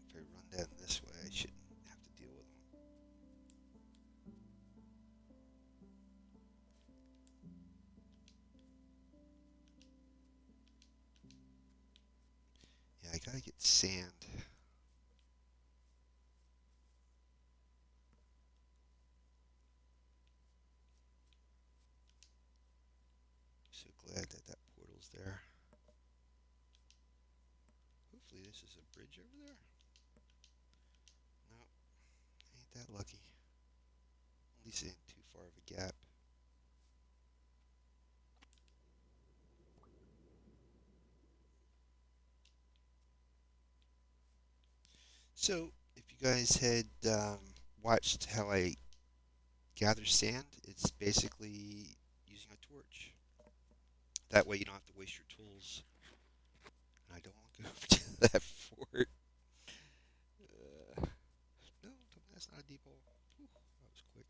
If I run down this way, I shouldn't have to deal with them. Yeah, I gotta get sand. So glad that that portal's there. Hopefully this is a bridge over there. No, ain't that lucky. At least it ain't too far of a gap. So, if you guys had watched how I gather sand, it's basically using a torch. That way you don't have to waste your tools. And I don't want to go over to that fort. No, that's not a deep hole. Whew, that was quick.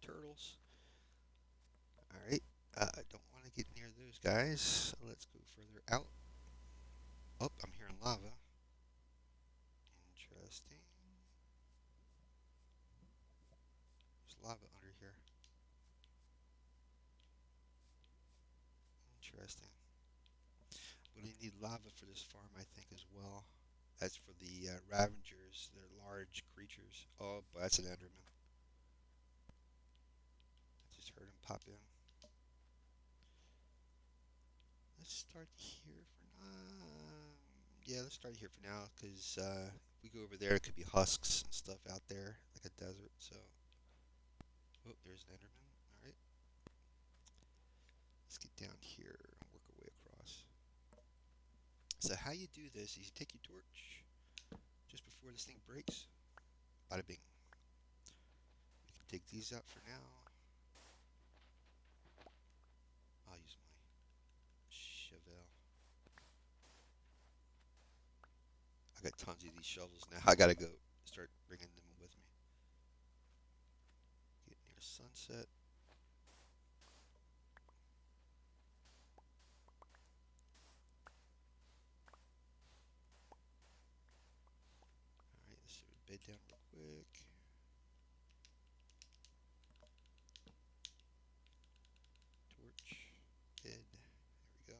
Turtles. Alright, I don't want to get near those guys, so let's go further out. Oh, I'm hearing lava. Interesting. There's lava under here. Interesting. But I need lava for this farm, I think, as well. As for the Ravengers, they're large creatures. Oh, but that's an Enderman. I just heard him pop in. Let's start here for now. Yeah, let's start here for now, because if we go over there, it could be husks and stuff out there, like a desert. So, oh, there's an Enderman. All right, let's get down here and work our way across. So how you do this is you take your torch just before this thing breaks. Bada bing. We can take these out for now. I'll use my shovel. I got tons of these shovels now. I gotta go start bringing them with me. Get near sunset. Alright, let's sort of bed down real quick. Torch. Bed. There we go.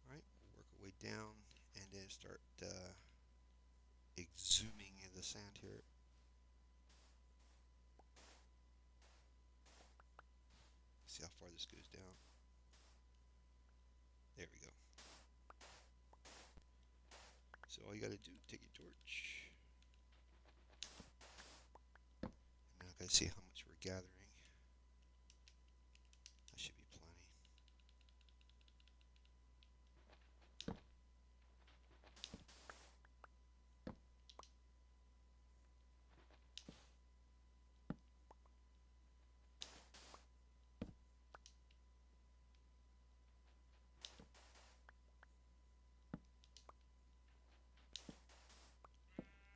Alright, we'll work our way down and then start exhuming in the sand here. See how far this goes down. There we go. So all you gotta do, take your torch. And now I gotta see how much we're gathering. That should be plenty.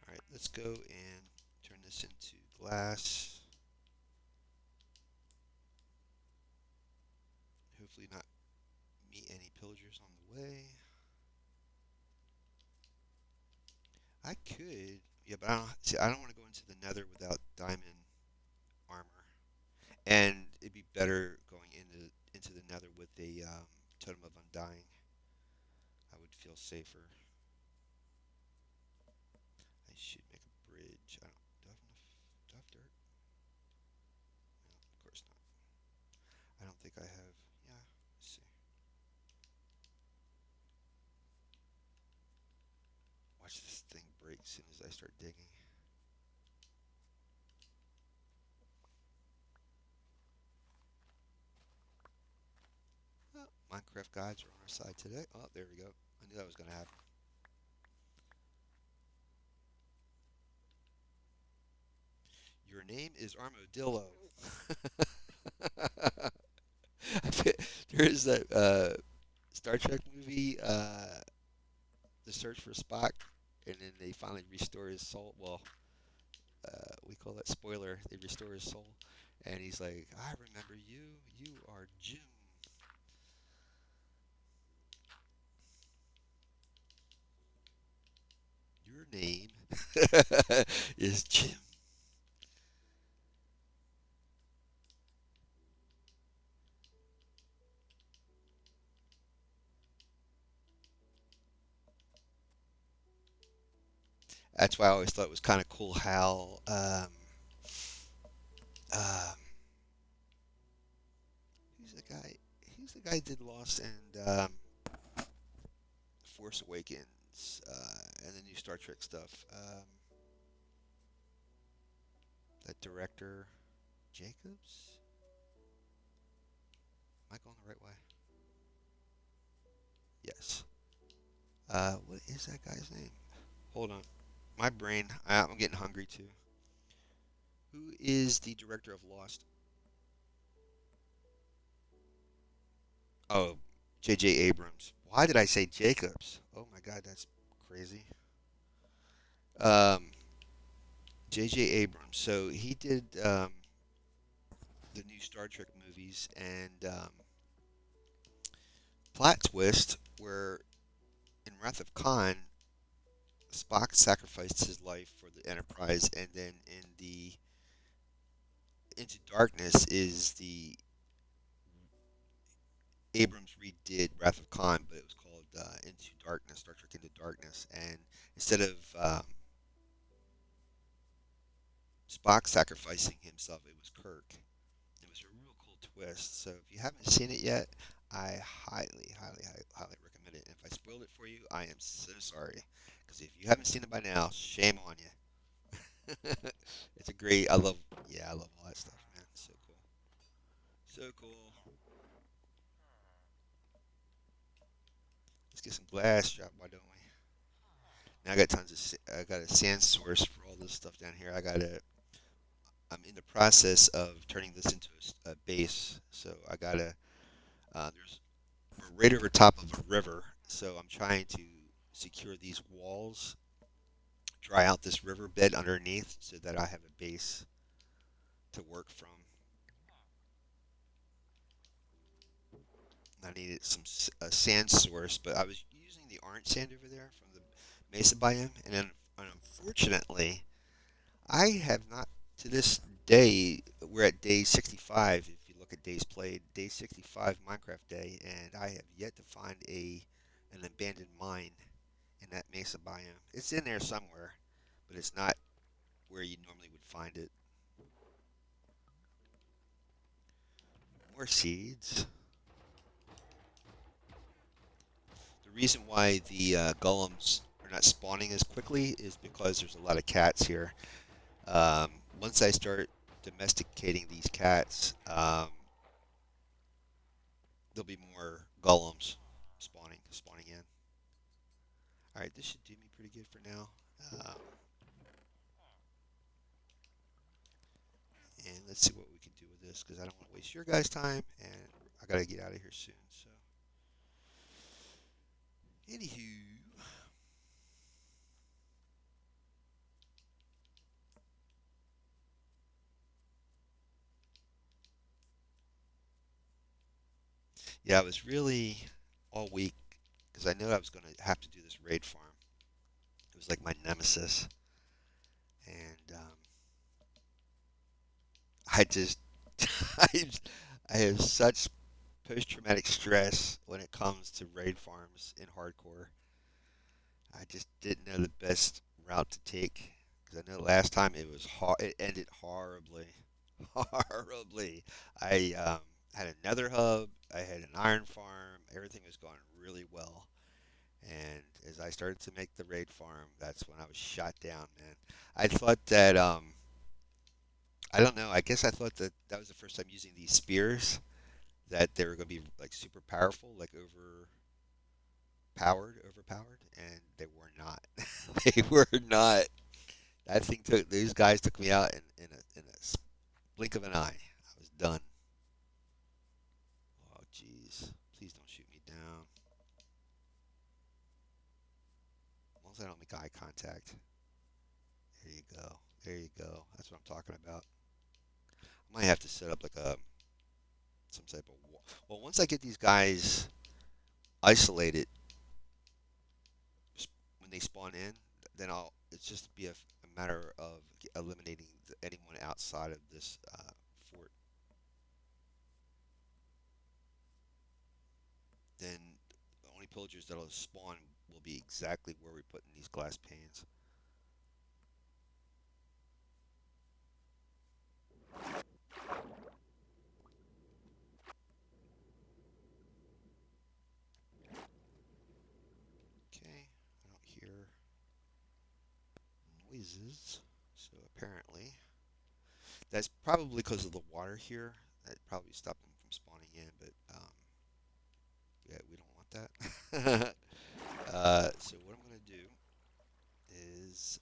Alright, let's go and turn this into glass. Hopefully not meet any pillagers on the way. I could, yeah, but I don't see. I don't want to go into the Nether without diamond armor, and it'd be better going into the Nether with a totem of undying. I would feel safer. I should make a bridge. I don't. Do I have dirt? No, of course not. I don't think I have. Yeah. Let's see. Watch this thing break as soon as I start digging. Oh, Minecraft gods are on our side today. Oh, there we go. I knew that was gonna happen. Your name is Armadillo. There is that Star Trek movie, The Search for Spock, and then they finally restore his soul. Well, we call that spoiler. They restore his soul, and he's like, "I remember you. You are Jim." Your name is Jim. That's why I always thought it was kind of cool how um, who's the guy? Who's the guy who did Lost and Force Awakens and the new Star Trek stuff? That director, Jacobs. Am I going the right way? Yes. What is that guy's name? Hold on. My brain. I'm getting hungry too. Who is the director of Lost? Oh, J.J. Abrams. Why did I say Jacobs? Oh my God, that's crazy. Um, J.J. Abrams. So he did the new Star Trek movies and plot twist where in Wrath of Khan, Spock sacrificed his life for the Enterprise, and then Into Darkness is the Abrams redid Wrath of Khan, but it was called Into Darkness, Star Trek Into Darkness, and instead of Spock sacrificing himself, it was Kirk. It was a real cool twist. So if you haven't seen it yet, I highly recommend it. And if I spoiled it for you, I am so sorry. Because if you haven't seen it by now, shame on you. It's a great. I love all that stuff, man. So cool. So cool. Let's get some glass drop. Why don't we? Now I got I got a sand source for all this stuff down here. I'm in the process of turning this into a base. So I gotta. There's We're right over top of a river, so I'm trying to secure these walls, dry out this riverbed underneath, so that I have a base to work from. I needed a sand source, but I was using the orange sand over there from the Mesa biome, and unfortunately, I have not to this day. We're at day 65. If you look at days played, day 65 Minecraft day, and I have yet to find a an abandoned mine in that Mesa biome. It's in there somewhere, but it's not where you normally would find it. More seeds. The reason why the golems are not spawning as quickly is because there's a lot of cats here. Um, Once I start domesticating these cats, there'll be more golems spawning in. All right, this should do me pretty good for now. Um, and let's see what we can do with this because I don't want to waste your guys' time, and I gotta get out of here soon. So, anywho, yeah, I was really all week because I knew I was gonna have to do this raid farm. It was like my nemesis, and I just I, I have such post-traumatic stress when it comes to raid farms in hardcore. I just didn't know the best route to take because I know last time it ended horribly, horribly. I had a nether hub, I had an iron farm, everything was going really well. And as I started to make the raid farm, that's when I was shot down, man. I thought that I don't know. I guess I thought that that was the first time using these spears that they were going to be like super powerful, like overpowered, and they were not. They were not. That thing took these guys took me out in a blink of an eye. I was done. Oh jeez, please don't shoot me down. As long as I don't make eye contact. There you go. There you go. That's what I'm talking about. I might have to set up like a some type of wall. Well, once I get these guys isolated when they spawn in, then I'll. It's just be a matter of eliminating anyone outside of this fort. Then the only pillagers that'll spawn will be exactly where we put in these glass panes. Okay, I don't hear noises, so apparently that's probably because of the water here. That probably stopped them from spawning in, but yeah, we don't want that. So what I'm gonna do is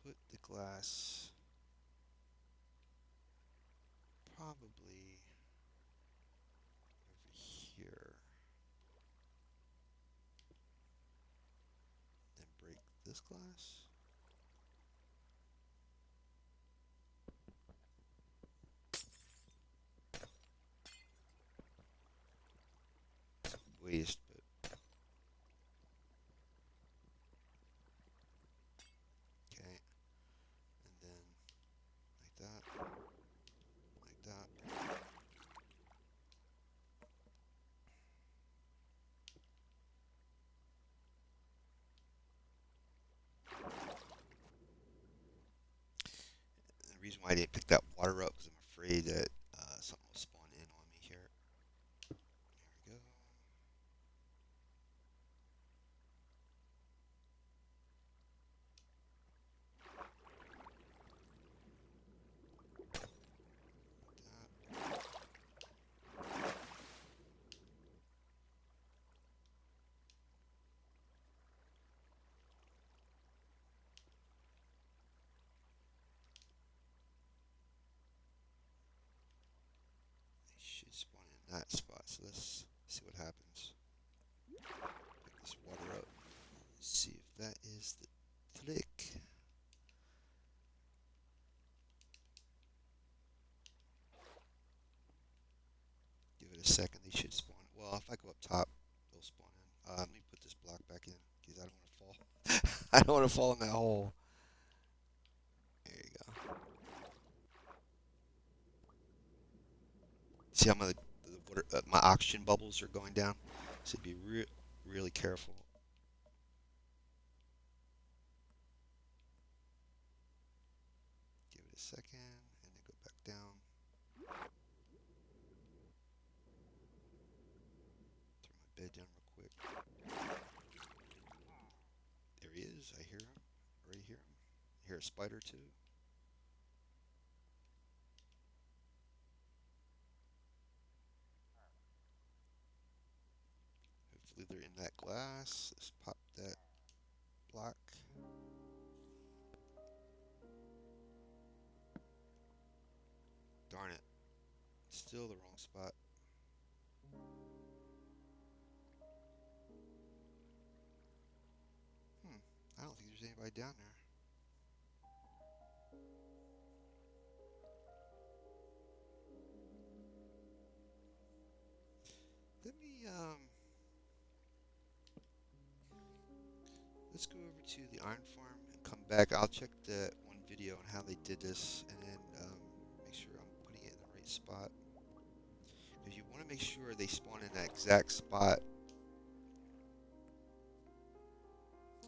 put the glass probably over here, then break this glass. Waste, but okay. reason why I didn't pick that water up because I'm afraid that something will spawn in on me here. There we go. They should spawn in that spot. So let's see what happens. Pick this water up. See if that is the trick. Give it a second. They should spawn. Well, if I go up top, they'll spawn in. Let me put this block back in because I don't want to fall. I don't want to fall in that hole. There you go. See how the water, my oxygen bubbles are going down? So be really careful. Give it a second, and then go back down. Throw my bed down real quick. There he is. I hear him. Already hear him. I hear a spider too. Hopefully they're in that glass. Let's pop that block. Darn it. Still the wrong spot. I don't think there's anybody down there. Let me, let's go over to the iron farm and come back. I'll check that one video on how they did this and then make sure I'm putting it in the right spot. Because you want to make sure they spawn in that exact spot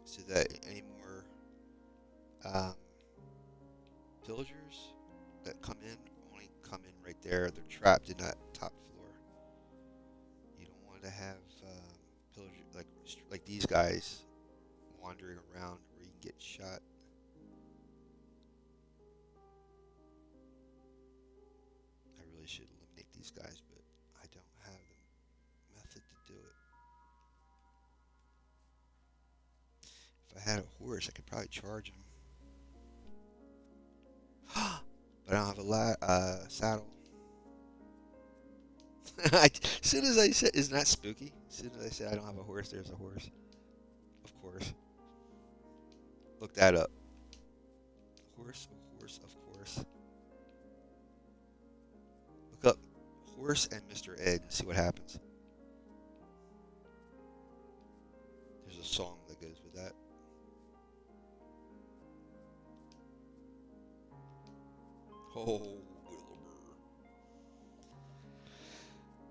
so that any more pillagers that come in only come in right there. They're trapped in that top floor. You don't want to have pillagers like these guys wandering around where you can get shot. I really should eliminate these guys, but I don't have the method to do it. If I had a horse, I could probably charge him. But I don't have a saddle. As soon as I said, isn't that spooky? As soon as I said I don't have a horse, there's a horse. Of course. Look that up. Horse, of course. Look up horse and Mr. Ed and see what happens. There's a song that goes with that.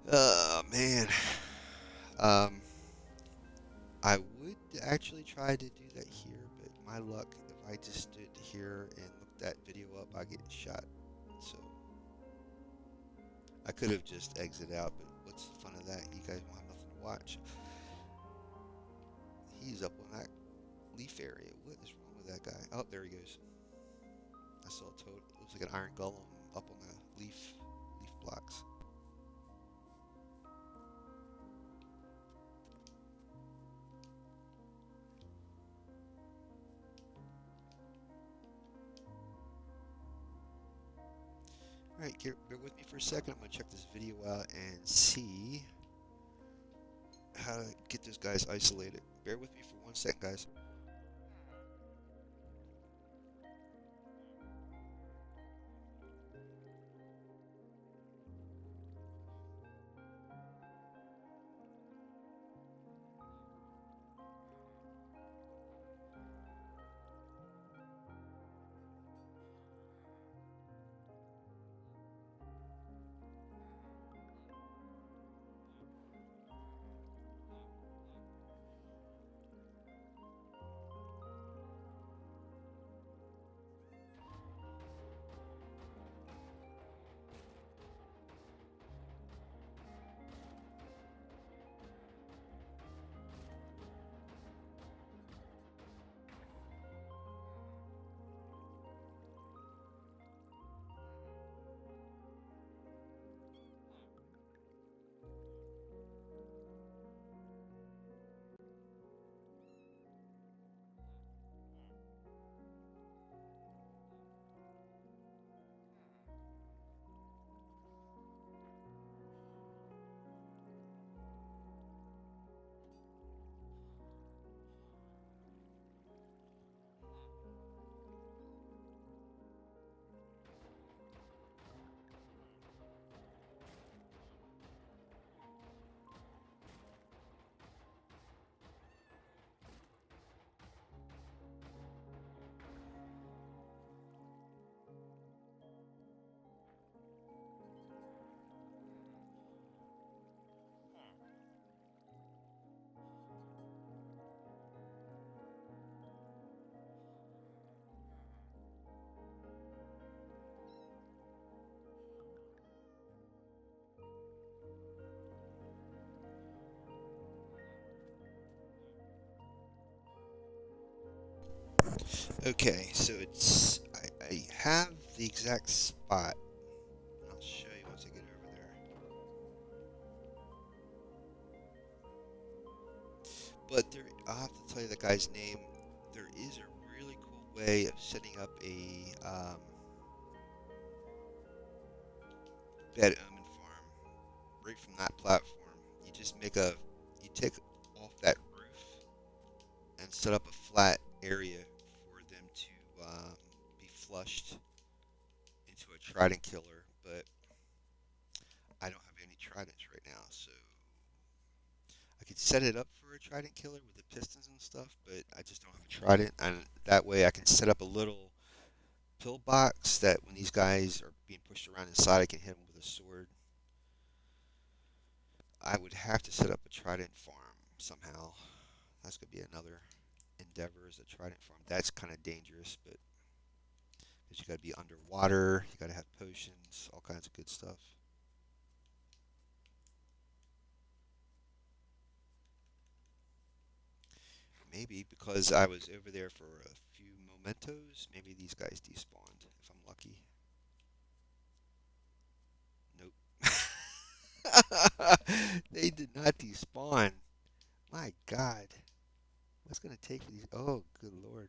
Oh, man. I would actually try to do that here, but my luck, if I just stood here and looked that video up, I get shot. So I could have just exited out, but what's the fun of that? You guys won't have nothing to watch. He's up on that leaf area. What is wrong with that guy? Oh, there he goes. I saw a toad. It looks like an iron golem up on the leaf blocks. Alright, bear with me for a second. I'm going to check this video out and see how to get those guys isolated. Bear with me for 1 second, guys. Okay, so I have the exact spot. I'll show you once I get over there. But there, I'll have to tell you the guy's name. There is a really cool way of setting up a bed omen farm right from that platform. You just you take off that roof and set up a flat area for them to be flushed into a trident killer. But I don't have any tridents right now, so I could set it up for a trident killer with the pistons and stuff, but I just don't have a trident, and that way I can set up a little pillbox that when these guys are being pushed around inside, I can hit them with a sword. I would have to set up a trident farm somehow. That's gonna be another endeavor is a trident farm. That's kind of dangerous, but because you got to be underwater, you got to have potions, all kinds of good stuff. Maybe because I was over there for a few mementos, maybe these guys despawned if I'm lucky. Nope. They did not despawn. My God. What's going to take for these? Oh, good Lord.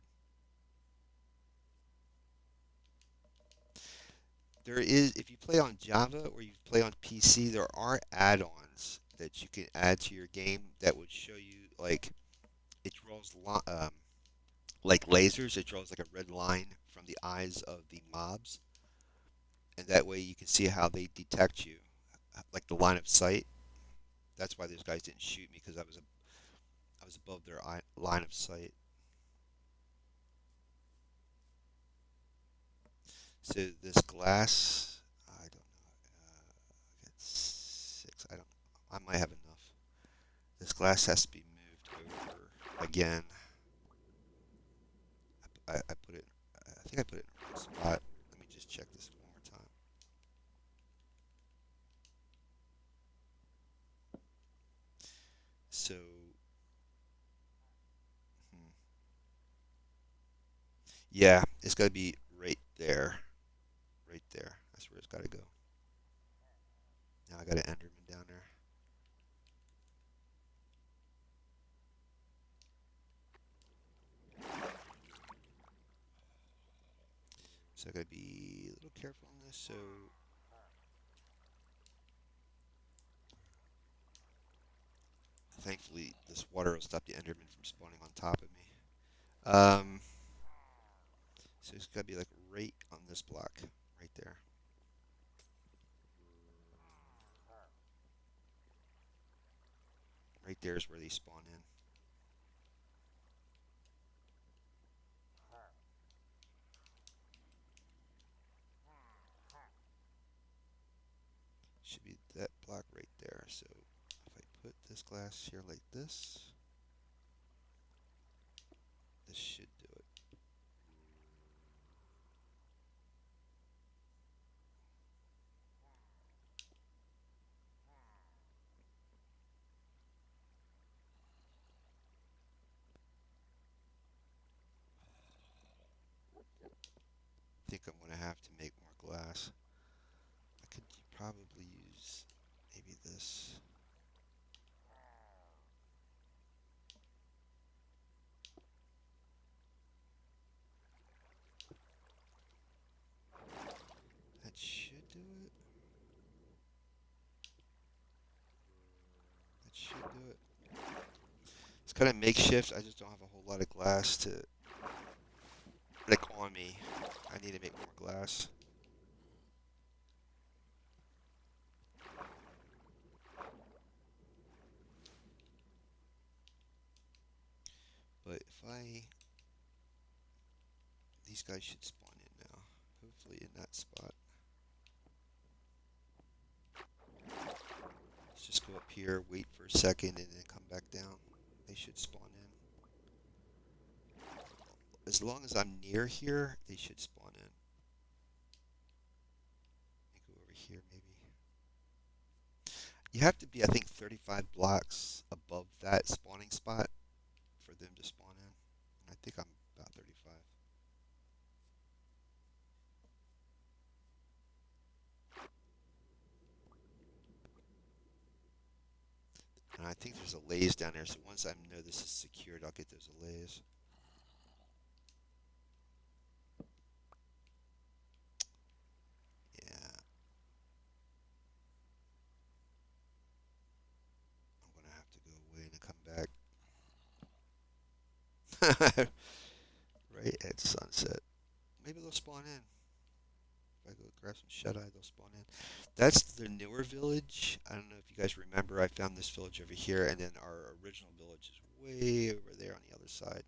There is, if you play on Java or you play on PC, there are add-ons that you can add to your game that would show you, like, it draws like lasers. It draws like a red line from the eyes of the mobs, and that way you can see how they detect you, like the line of sight. That's why those guys didn't shoot me because I was above their line of sight. So this glass, I don't know. It's six. I don't. I might have enough. This glass has to be moved over again. I put it. I think I put it in the right spot. Let me just check this one more time. So, hmm, yeah, it's got to be right there. Right there. That's where it's got to go. Now I got an Enderman down there. So I got to be a little careful on this. So thankfully, this water will stop the Enderman from spawning on top of me. Um, so it's got to be like right on this block, right there. Right there is where they spawn in. Should be that block right there. So if I put this glass here like this should do it. I think I'm gonna have to make more glass. I could probably use maybe this. That should do it. That should do it. It's kind of makeshift. I just don't have a whole lot of glass to like on me. I need to make more glass. But if I, these guys should spawn in now. Hopefully in that spot. Let's just go up here, wait for a second, and then come back down. They should spawn in. As long as I'm near here, they should spawn in. Let me go over here maybe. You have to be, I think, 35 blocks above that spawning spot for them to spawn in. And I think I'm about 35. I think there's a lays down there, so once I know this is secured, I'll get those lays. Yeah, I'm gonna have to go away and come back. Right at sunset. Maybe they'll spawn in. If I go grab some shut-eye, they'll spawn in. That's the newer village. I don't know if you guys remember. I found this village over here, and then our original village is way over there on the other side.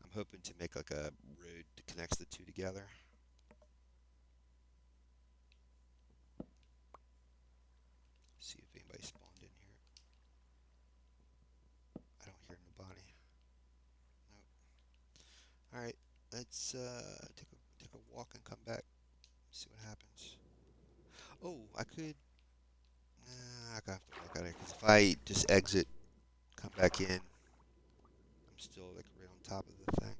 I'm hoping to make like a road that connects the two together. See if anybody spawned in here. I don't hear nobody. Nope. All right, let's take a walk and come back. See what happens. Oh, I could. Nah, I have to walk out of here because if I just exit, come back in, I'm still like right on top of the thing.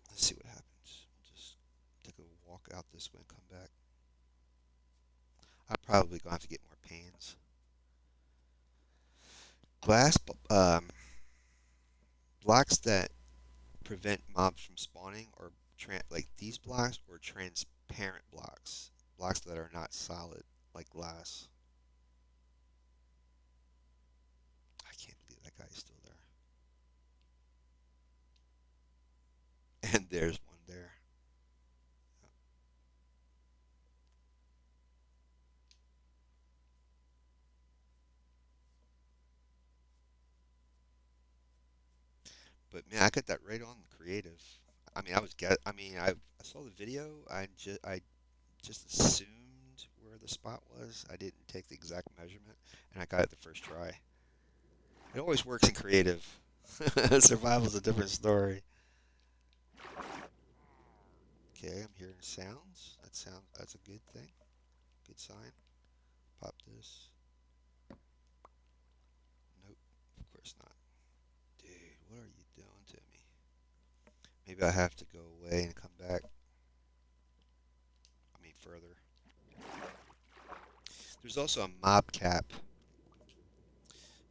Let's see what happens. We'll just take a walk out this way and come back. I'm probably gonna have to get more panes. Glass blocks that prevent mobs from spawning, or like these blocks, or transparent blocks, blocks that are not solid like glass. I can't believe that guy's still there. And there's one there. But man, I got that right on creative. I mean, I saw the video. I just assumed where the spot was. I didn't take the exact measurement, and I got it the first try. It always works in creative. Survival's a different story. Okay, I'm hearing sounds. That's a good thing. Good sign. Pop this. Nope, of course not. Dude, what are you doing to me? Maybe I have to go away and come back. I mean, further. There's also a mob cap.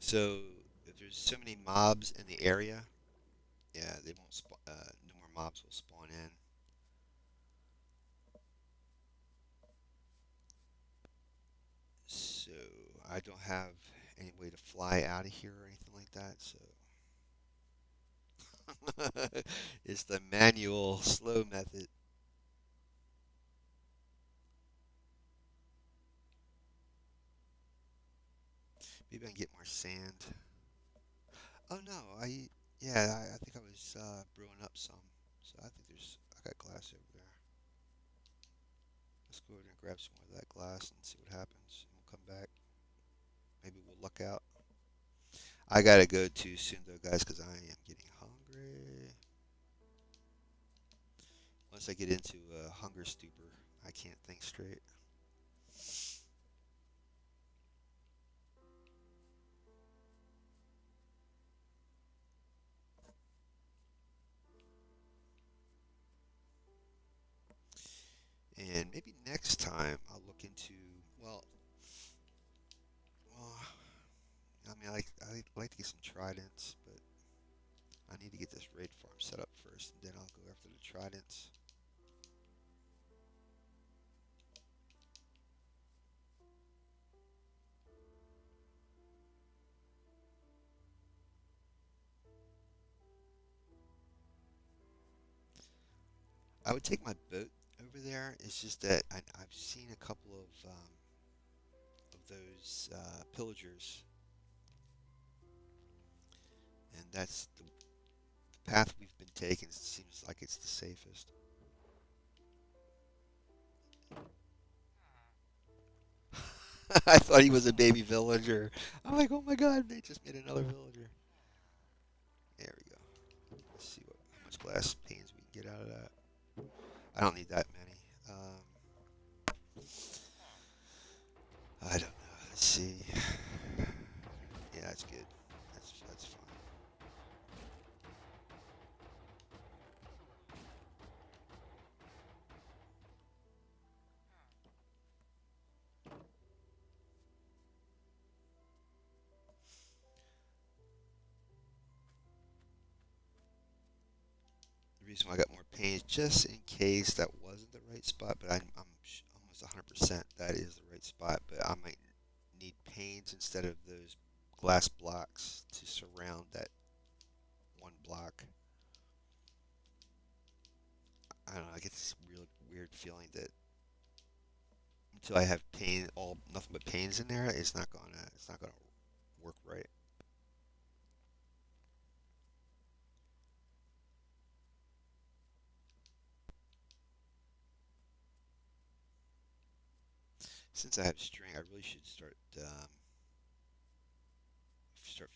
So if there's so many mobs in the area, yeah, they won't spawn. No more mobs will spawn in. So I don't have any way to fly out of here or anything like that. So it's the manual slow method. Maybe I can get more sand. Oh no, I think I was brewing up some. So I got glass over there. Let's go over there and grab some more of that glass and see what happens. And we'll come back. Maybe we'll luck out. I gotta go too soon though, guys, because I am getting hungry. Once I get into a hunger stupor, I can't think straight. And maybe next time I'll look into, well, well, I mean, I like to get some tridents, but I need to get this raid farm set up first, and then I'll go after the tridents. I would take my boat over there. It's just that I've seen a couple of those pillagers, and that's the path we've been taking. Seems like it's the safest. I thought he was a baby villager. I'm like, oh my god, they just made another villager. There we go. Let's see how much glass panes we can get out of that. I don't need that many. I don't know. Let's see. Yeah, that's good. That's fine. reason why I got more pains, just in case that wasn't the right spot, but I'm almost 100% that is the right spot, but I might need panes instead of those glass blocks to surround that one block. I don't know, I get this real weird feeling that until I have nothing but panes in there, it's not gonna work right. Since I have string, I really should start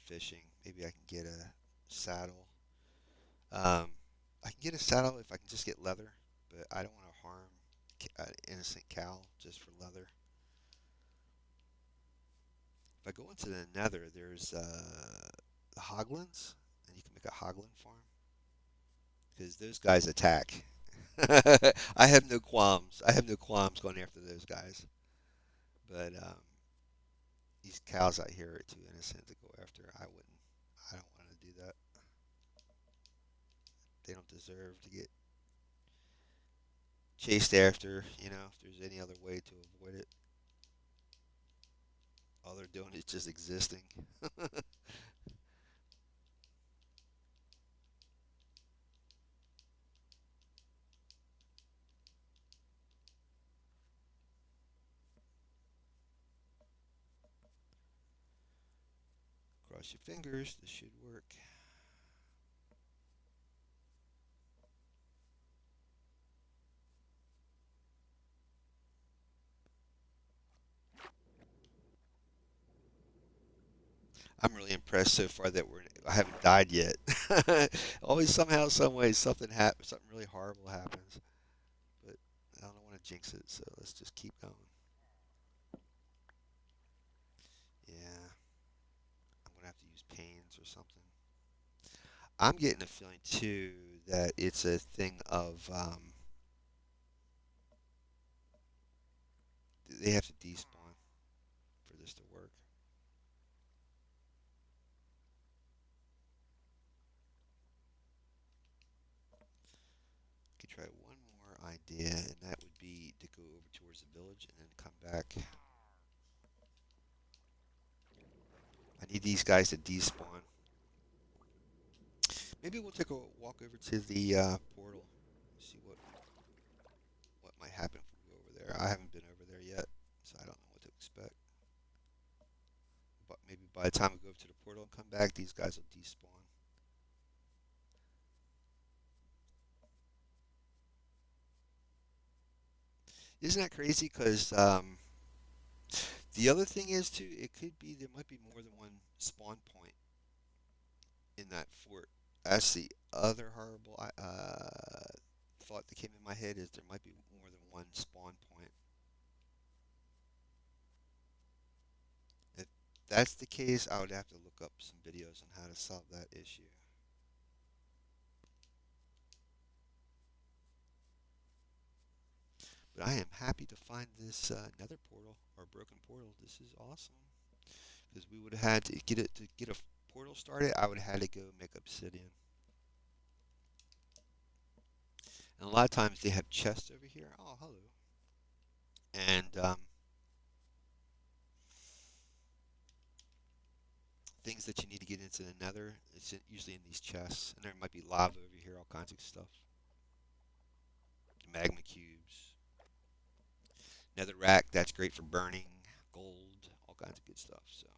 fishing. Maybe I can get a saddle. Um, I can get a saddle if I can just get leather, but I don't want to harm an innocent cow just for leather. If I go into the Nether, there's the Hoglins, and you can make a Hoglin farm because those guys attack. I have no qualms. I have no qualms going after those guys, but these cows out here are too innocent to go after. I wouldn't. I don't want to do that. They don't deserve to get chased after. If there's any other way to avoid it, all they're doing is just existing. Cross your fingers. This should work. I'm really impressed so far that I haven't died yet. Always somehow, some way, something really horrible happens. But I don't want to jinx it, so let's just keep going. Yeah, I'm gonna have to use pains or something. I'm getting a feeling too that it's a thing of they have to despawn for this to work. Could try one more idea, and that would be to go over towards the village and then come back. I need these guys to despawn. Maybe we'll take a walk over to the portal, see what might happen if we go over there. I haven't been over there yet, so I don't know what to expect. But maybe by the time we go over to the portal and come back, these guys will despawn. Isn't that crazy? Because the other thing is too, there might be more than one spawn point in that fort. That's the other horrible thought that came in my head is there might be more than one spawn point. If that's the case, I would have to look up some videos on how to solve that issue. But I am happy to find this nether portal or broken portal. This is awesome because we would have had to get a portal started. I would have had to go make obsidian, and a lot of times they have chests over here. Oh, hello. And things that you need to get into the nether. Usually in these chests, and there might be lava over here, all kinds of stuff. Magma cubes, nether rack. That's great for burning gold, all kinds of good stuff. So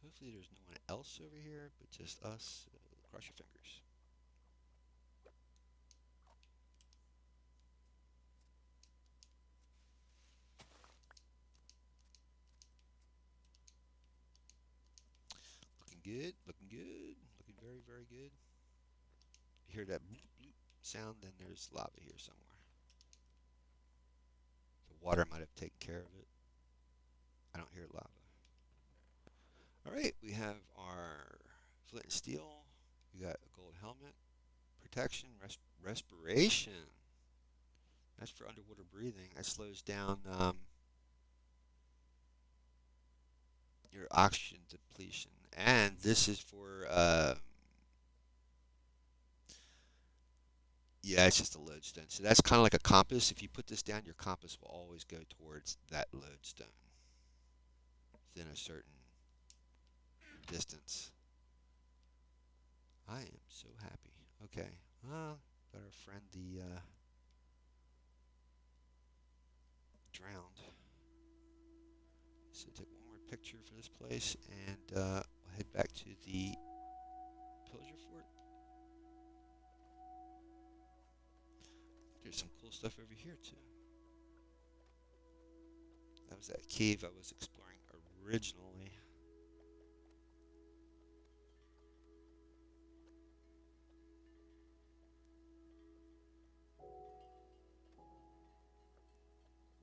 hopefully there's no one else over here, but just us. Cross your fingers. Looking good. Looking good. Looking very, very good. You hear that bloop, bloop sound? Then there's lava here somewhere. The water might have taken care of it. I don't hear lava. All right, we have our flint and steel. We got a gold helmet, protection, respiration. That's for underwater breathing. That slows down your oxygen depletion. And this is for Yeah, it's just a lodestone. So that's kind of like a compass. If you put this down, your compass will always go towards that lodestone within a certain distance. I am so happy. Okay. Well, got our friend the drowned. So take one more picture for this place, and we'll head back to the Pillager Fort. There's some cool stuff over here too. That was that cave I was exploring originally.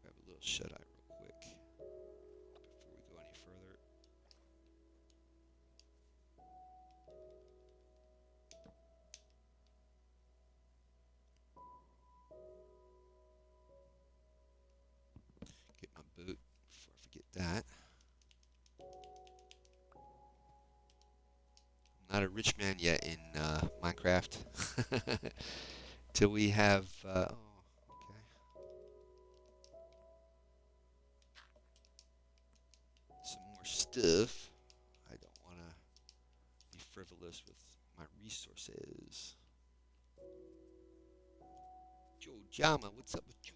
Grab a little shut eye real quick before we go any further. Get my boot before I forget that. I'm not a rich man yet in Minecraft. Till we have. Oh, okay. Some more stuff. I don't want to be frivolous with my resources. Joe Jama, what's up with you?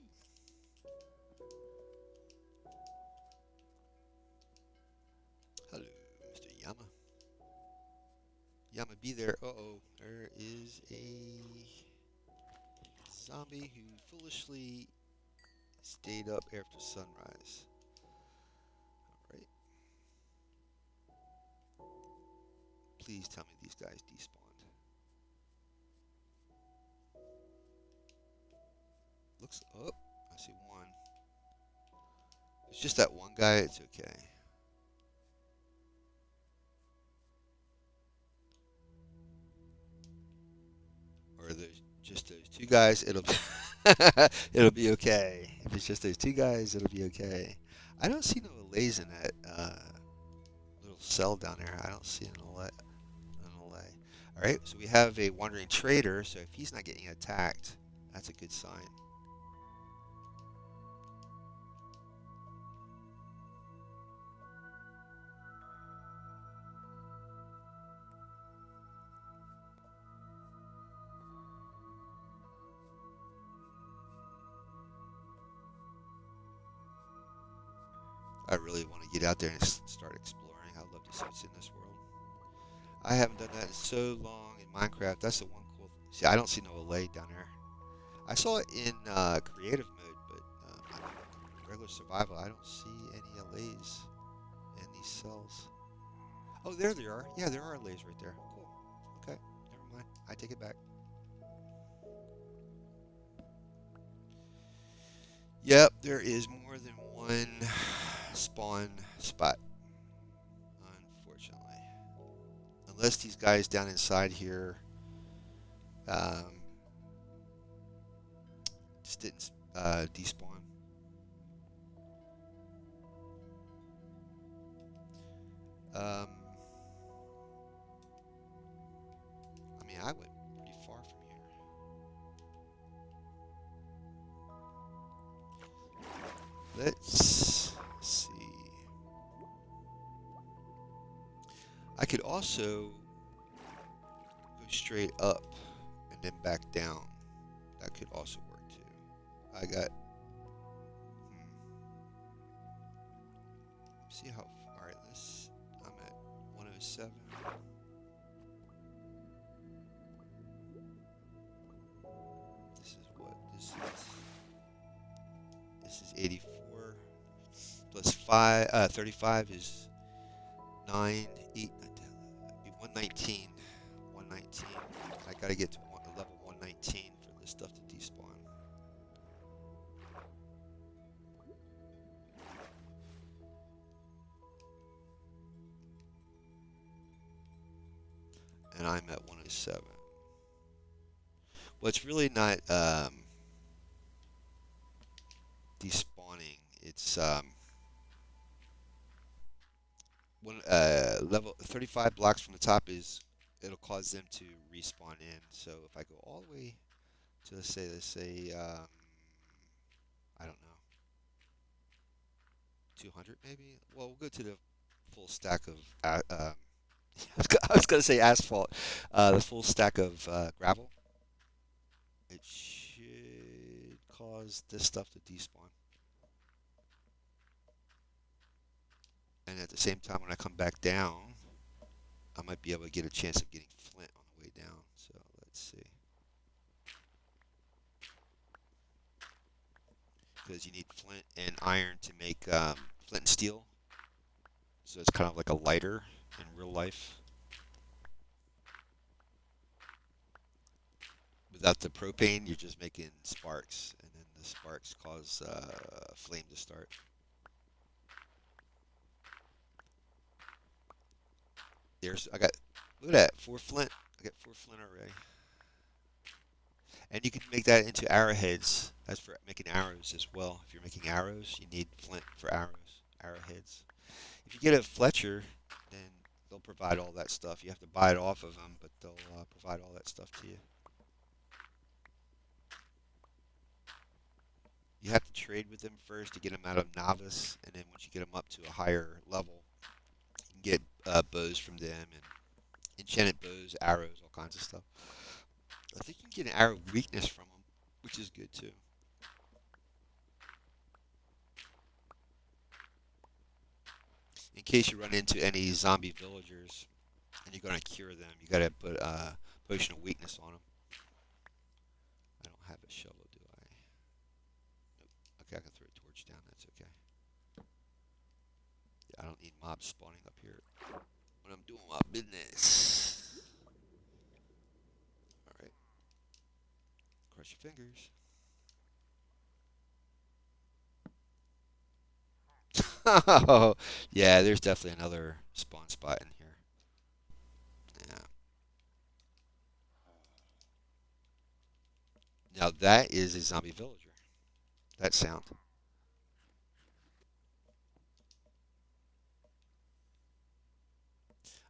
Hello, Mr. Yama. Yama, be there. Uh-oh, there is a zombie who foolishly stayed up after sunrise. Alright. Please tell me these guys despawned. Looks up. I see one. It's just that one guy. It's okay. Or there's just those two guys. It'll be it'll be okay. If it's just those two guys, it'll be okay. I don't see no allays in that little cell down there. I don't see an allay. All right. So we have a wandering trader. So if he's not getting attacked, that's a good sign. I really want to get out there and start exploring. I'd love to see what's in this world. I haven't done that in so long in Minecraft. That's the one cool. See, I don't see no allay down there. I saw it in creative mode, but regular survival, I don't see any allays in these cells. Oh, there they are. Yeah, there are allays right there. Cool. Okay, never mind. I take it back. Yep, there is more than one spawn spot, unfortunately. Unless these guys down inside here um, just didn't despawn. Um, I mean, I went pretty far from here. Let's see. I could also go straight up and then back down. That could also work too. I got. See how. All right, this. I'm at 107. This is what? This is 84 plus 35 is 9, 8, 119. 119. I gotta get to level 119 for this stuff to despawn. And I'm at 107. Well, it's really not despawning. It's one level 35 blocks from the top is it'll cause them to respawn in. So if I go all the way So let's say, I don't know, 200 maybe. Well, we'll go to the full stack of. I was gonna say asphalt. The full stack of gravel. It should cause this stuff to despawn. And at the same time, when I come back down, I might be able to get a chance of getting flint on the way down. So let's see. Because you need flint and iron to make flint and steel. So it's kind of like a lighter in real life. Without the propane, you're just making sparks, and then the sparks cause flame to start. I got, look at that, 4 flint. I got 4 flint already. And you can make that into arrowheads. As for making arrows as well. If you're making arrows, you need flint for arrows, arrowheads. If you get a Fletcher, then they'll provide all that stuff. You have to buy it off of them, but they'll provide all that stuff to you. You have to trade with them first to get them out of novice, and then once you get them up to a higher level, you can get bows from them and enchanted bows, arrows, all kinds of stuff. I think you can get an arrow weakness from them, which is good too. In case you run into any zombie villagers and you're gonna cure them, you gotta put a potion of weakness on them. I don't have a shovel, do I? Nope. Okay, I can throw a torch down. That's okay. Yeah, I don't need mobs spawning up here when I'm doing my business. All right, cross your fingers. Oh, yeah, there's definitely another spawn spot in here. Yeah. Now that is a zombie villager. That sound.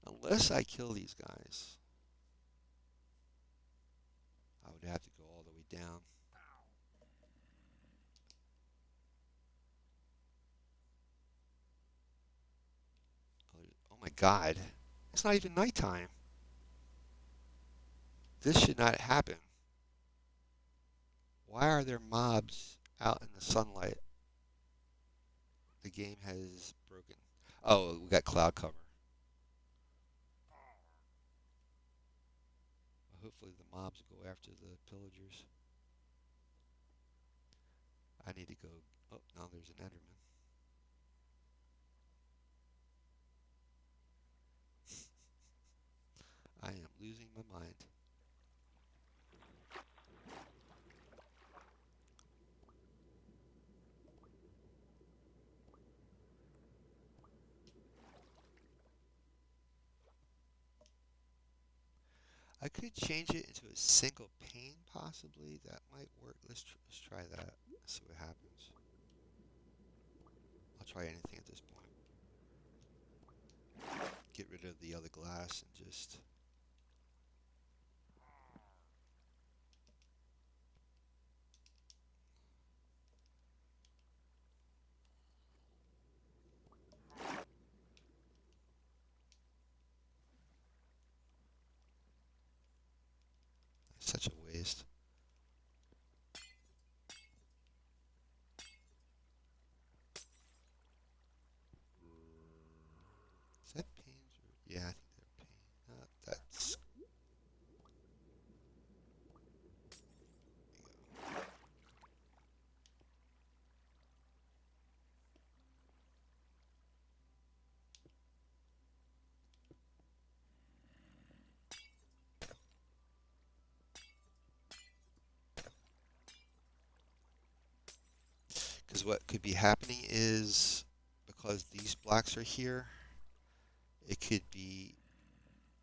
Unless I kill these guys, I would have to go all the way down. Oh my god. It's not even nighttime. This should not happen. Why are there mobs out in the sunlight? The game has broken. Oh, we got cloud cover. Well, hopefully the mobs go after the pillagers. I need to go. Oh, now there's an Enderman. I am losing my mind. I could change it into a single pane, possibly. That might work. Let's try that. See what happens. I'll try anything at this point. Get rid of the other glass and just. Such a waste. Is that panes or? Yeah, I think they're panes. That's. Because what could be happening is because these blocks are here, it could be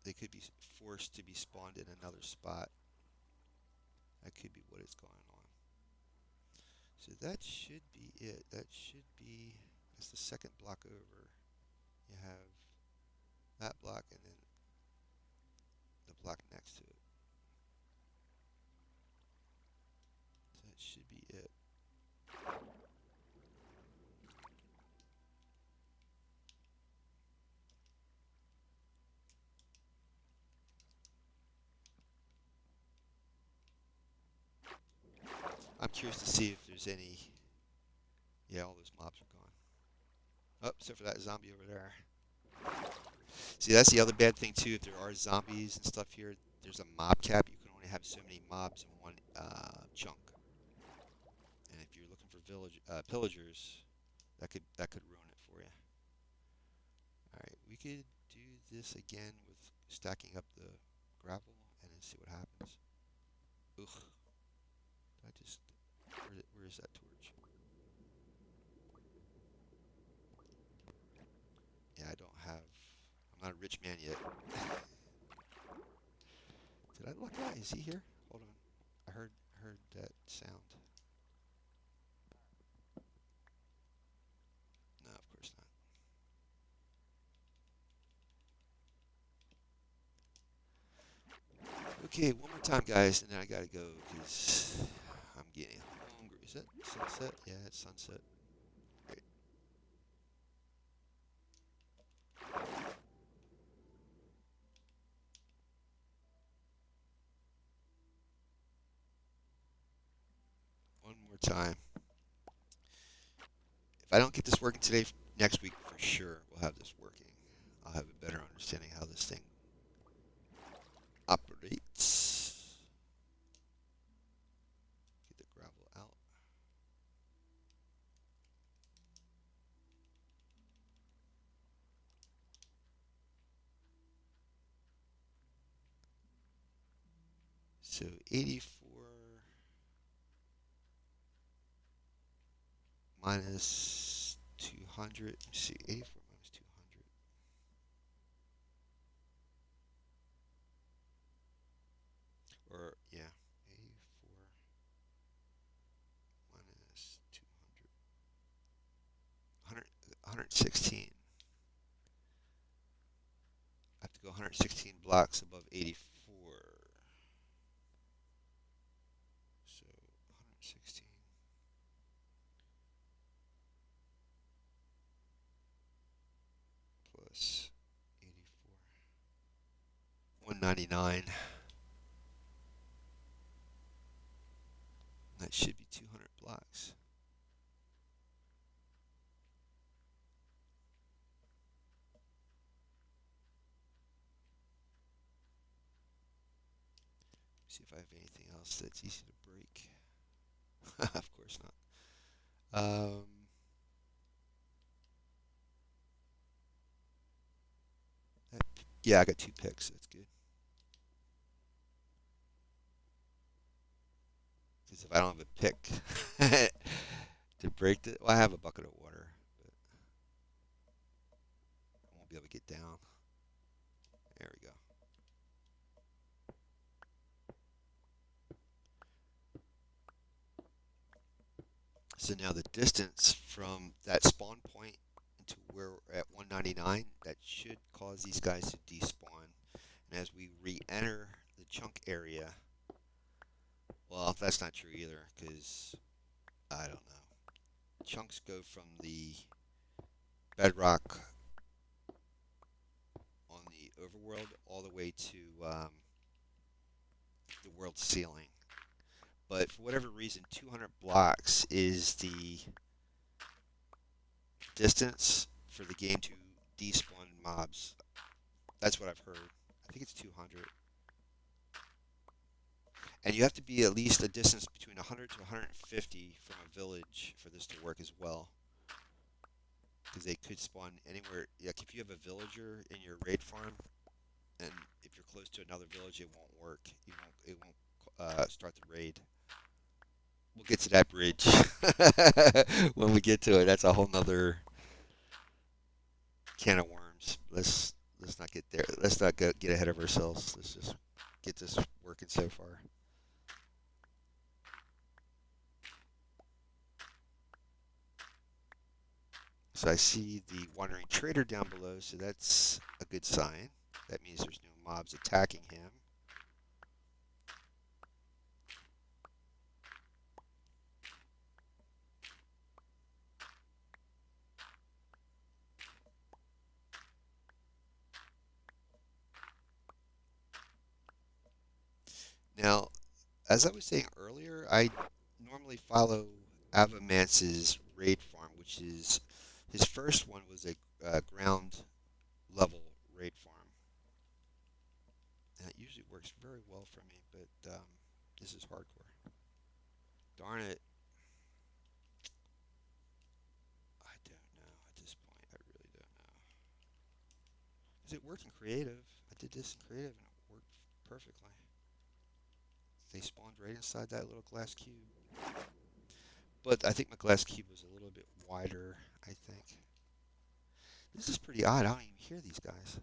they could be forced to be spawned in another spot. That could be what is going on. So that should be it. That should be. That's the second block over. You have that block and then the block next to it. I'm curious to see if there's any. Yeah, all those mobs are gone. Oh, except for that zombie over there. See, that's the other bad thing too. If there are zombies and stuff here, there's a mob cap. You can only have so many mobs in one chunk. And if you're looking for pillagers, that could ruin it for you. All right, we could do this again with stacking up the gravel and then see what happens. Ugh, I just where is that torch? Yeah, I don't have. I'm not a rich man yet. Did I look out? Is he here? Hold on. I heard that sound. No, of course not. Okay, one more time, guys, and then I gotta go because I'm getting hungry. Is that sunset? Yeah, it's sunset. Great. One more time. If I don't get this working today, next week for sure we'll have this working. I'll have a better understanding how this thing operates. Get the gravel out. So 84 minus 200. Let me see. 84 minus 200. Or, yeah. 84 minus 200. 100, 116. I have to go 116 blocks above 84. So 116 plus 84. 199. That should be 200 blocks. See if I have anything else that's easy to break. Of course not. Yeah, I got 2 picks. That's good. Because if I don't have a pick to break it, well, I have a bucket of water, but I won't be able to get down. There we go. So now the distance from that spawn point to where we're at 199, that should cause these guys to despawn. And as we re-enter the chunk area, well, that's not true either, because I don't know. Chunks go from the bedrock on the overworld all the way to the world ceiling. But for whatever reason, 200 blocks is the distance for the game to despawn mobs. That's what I've heard. I think it's 200. And you have to be at least a distance between 100 to 150 from a village for this to work as well. Because they could spawn anywhere. Like if you have a villager in your raid farm, and if you're close to another village, it won't work. It won't start the raid. We'll get to that bridge when we get to it. That's a whole nother can of worms. Let's not get there. Let's not get ahead of ourselves. Let's just get this working so far. So I see the wandering trader down below, so that's a good sign. That means there's no mobs attacking him. Now, as I was saying earlier, I normally follow Avamance's raid farm, which is his first one was a ground level raid farm, and it usually works very well for me. But this is hardcore. Darn it! I don't know at this point. I really don't know. Because it worked in creative. I did this in creative, and it worked perfectly. They spawned right inside that little glass cube. But I think my glass cube was a little bit wider, I think. This is pretty odd. I don't even hear these guys.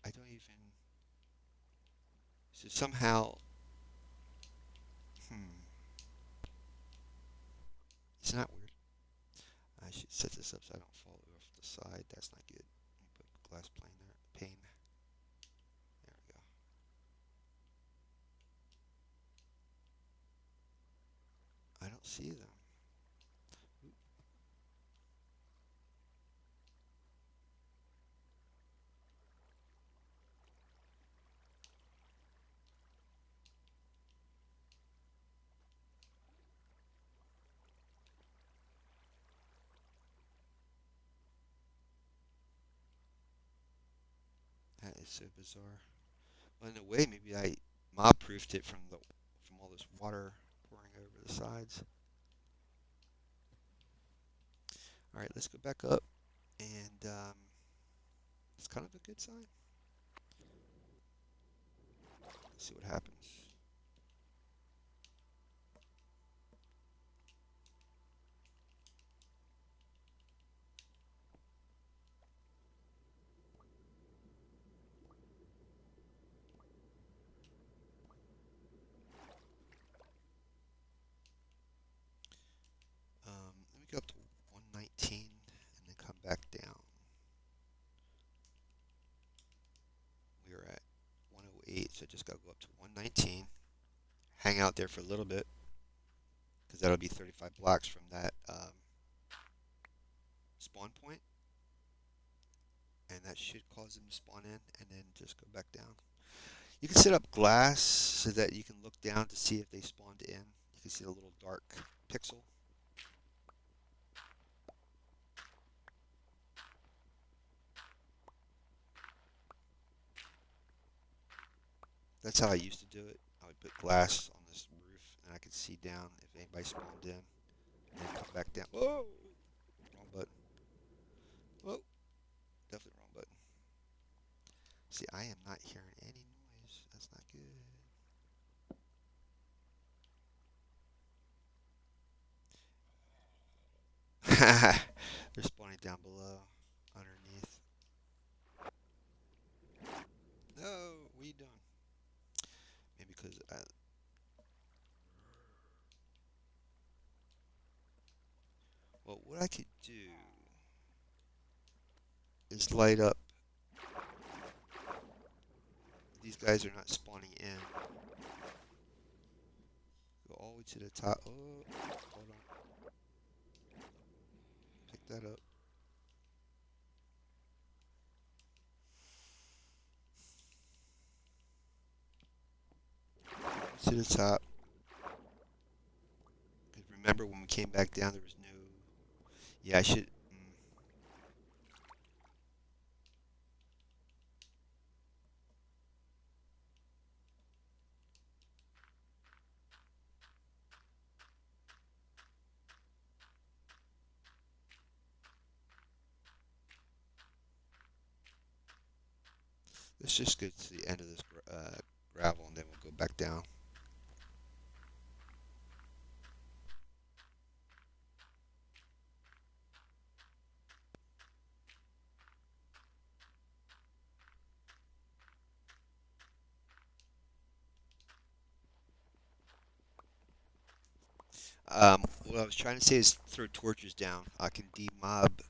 I don't even. So somehow. Hmm. It's not weird. I should set this up so I don't fall off the side. That's not good. Let me put glass pane there. Pane. There we go. I don't see them. Oop. That is so bizarre. Well, in a way, maybe I mob-proofed it from all this water pouring over the sides. All right, let's go back up, and it's kind of a good sign. Let's see what happens. Let me go up to 119 and then come back down. We are at 108, so I just got to go up to 119. Hang out there for a little bit, because that'll be 35 blocks from that spawn point, and that should cause them to spawn in, and then just go back down. You can set up glass so that you can look down to see if they spawned in. You can see a little dark pixel. That's how I used to do it. I would put glass on this roof, and I could see down if anybody spawned in, and then come back down. Whoa! Wrong button. Whoa! Definitely wrong button. See, I am not hearing any noise. That's not good. They're spawning down below, underneath. No, what are you doing? Maybe because well, what I could do is light up. These guys are not spawning in. Go all the way to the top. Oh, hold on. Pick that up. To the top. 'Cause remember when we came back down, there was no. Yeah, I should. Let's just go to the end of this gravel, and then we'll go back down. What I was trying to say is throw torches down. I can demob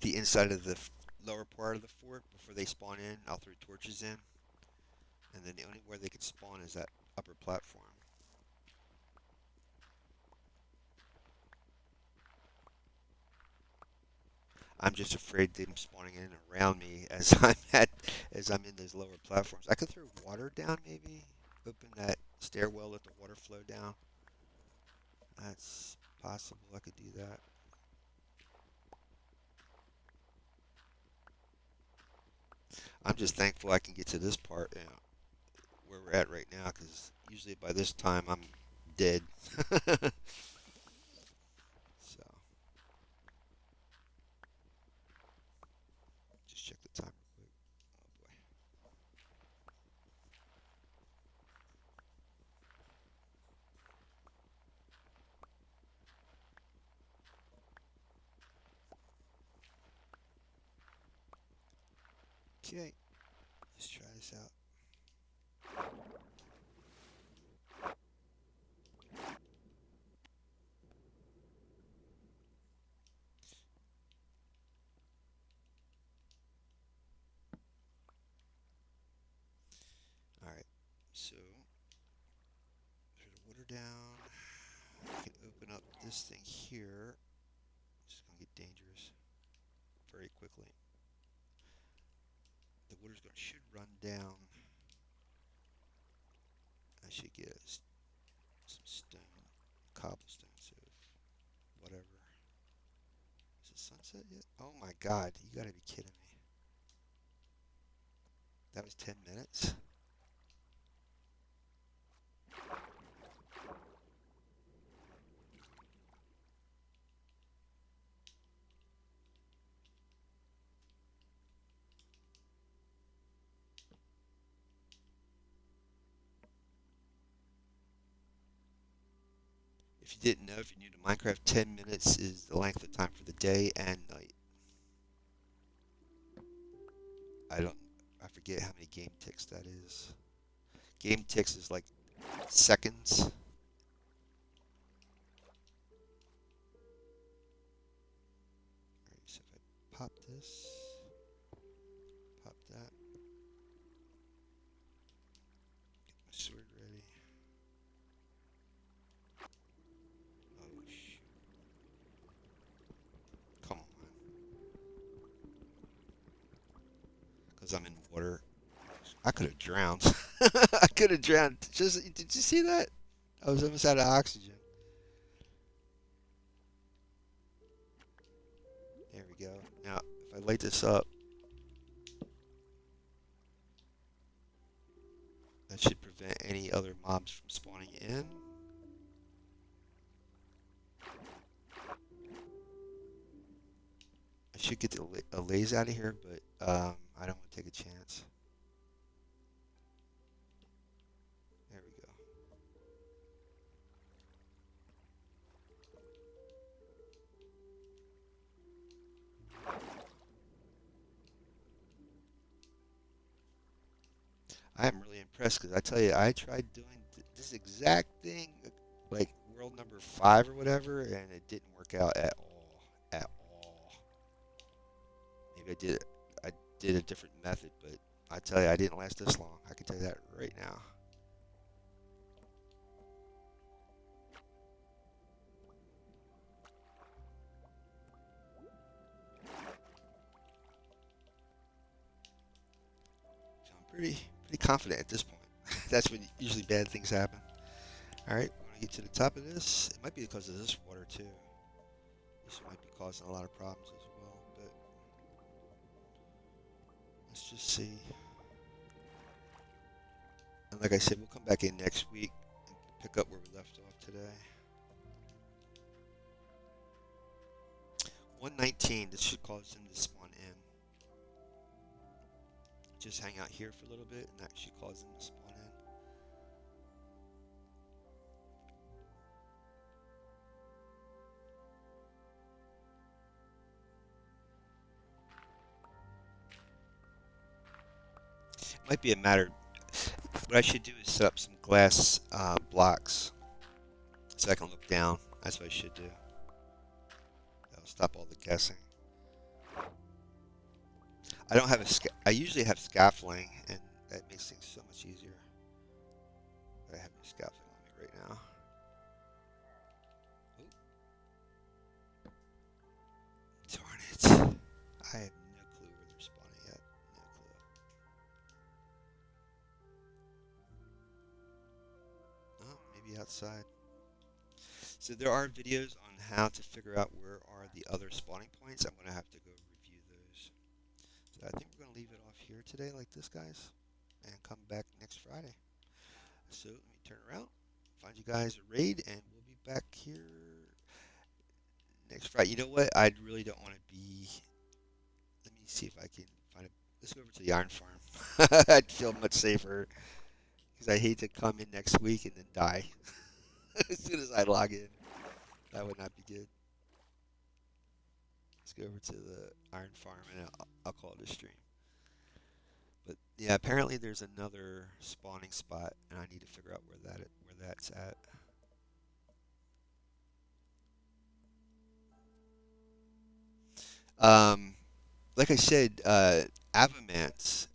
the inside of the lower part of the fort before they spawn in. I'll throw torches in, and then the only where they can spawn is that upper platform. I'm just afraid them spawning in around me as I'm in those lower platforms. I could throw water down maybe. open that stairwell, let the water flow down. That's possible. I could do that. I'm just thankful I can get to this part, where we're at right now, because usually by this time I'm dead. So just check the time real quick. Oh boy. Okay, let's try this out. All right, so put the water down. I can open up this thing here. It's gonna get dangerous very quickly. The water's gonna should run down. I should get some stone, cobblestone, so whatever. Is it sunset yet? Oh my God, you gotta be kidding me. That was 10 minutes? If you didn't know, if you're new to Minecraft, 10 minutes is the length of time for the day and night. I don't, I forget how many game ticks that is. Game ticks is like seconds. Alright, so if I pop this, pop that, get my sword ready. Oh shoot. Come on. Because I'm in water. I could have drowned. I could have drowned. Did you see that? I was almost out of oxygen. There we go. Now, if I light this up, that should prevent any other mobs from spawning in. I should get a laze out of here, but I don't want to take a chance. There we go. I am really impressed because I tell you, I tried doing this exact thing, like world number 5 or whatever, and it didn't work out at all. At all. Maybe I did a different method, but I tell you, I didn't last this long. I can tell you that right now. So I'm pretty confident at this point. That's when usually bad things happen. All right, we're gonna get to the top of this. It might be because of this water too. This might be causing a lot of problems as well, but let's just see. And like I said, we'll come back in next week and pick up where we left off today. 119, this should cause them to spawn in. Just hang out here for a little bit, and that should cause them to spawn in. Might be a matter. What I should do is set up some glass blocks so I can look down. That's what I should do. That'll stop all the guessing. I don't have I usually have scaffolding, and that makes things so much easier. But I have no scaffolding on me right now. Oop. Darn it! I have no clue where they're spawning yet. No clue. outside. So there are videos on how to figure out where are the other spawning points. I'm going to have to go review those. So I think we're going to leave it off here today like this, guys, and come back next Friday. So let me turn around, find you guys a raid, and we'll be back here next Friday. You know what? I really don't want to be. Let me see if I can find it. Let's go over to the Iron Farm. I'd feel much safer because I hate to come in next week and then die as soon as I log in. That would not be good. Let's go over to the Iron Farm and I'll call it a stream. But yeah, apparently there's another spawning spot, and I need to figure out where that's at. Um, like I said, Avamance,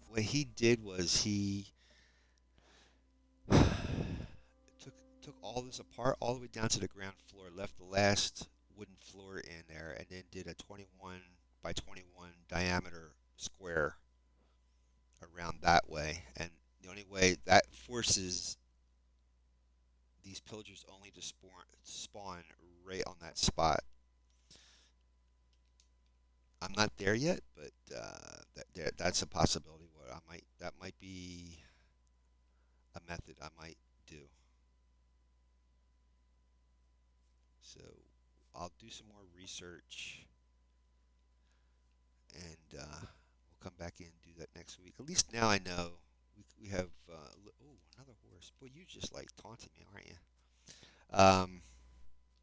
what he did was he took all this apart all the way down to the ground floor, left the last wooden floor in there, and then did a 21 by 21 diameter square around that way. And the only way that forces these pillagers only to spawn right on that spot. I'm not there yet, but that's a possibility. That might be a method I might do. So I'll do some more research, and we'll come back in and do that next week. At least now I know we have. Oh, another horse. Boy, you just like taunting me, aren't you?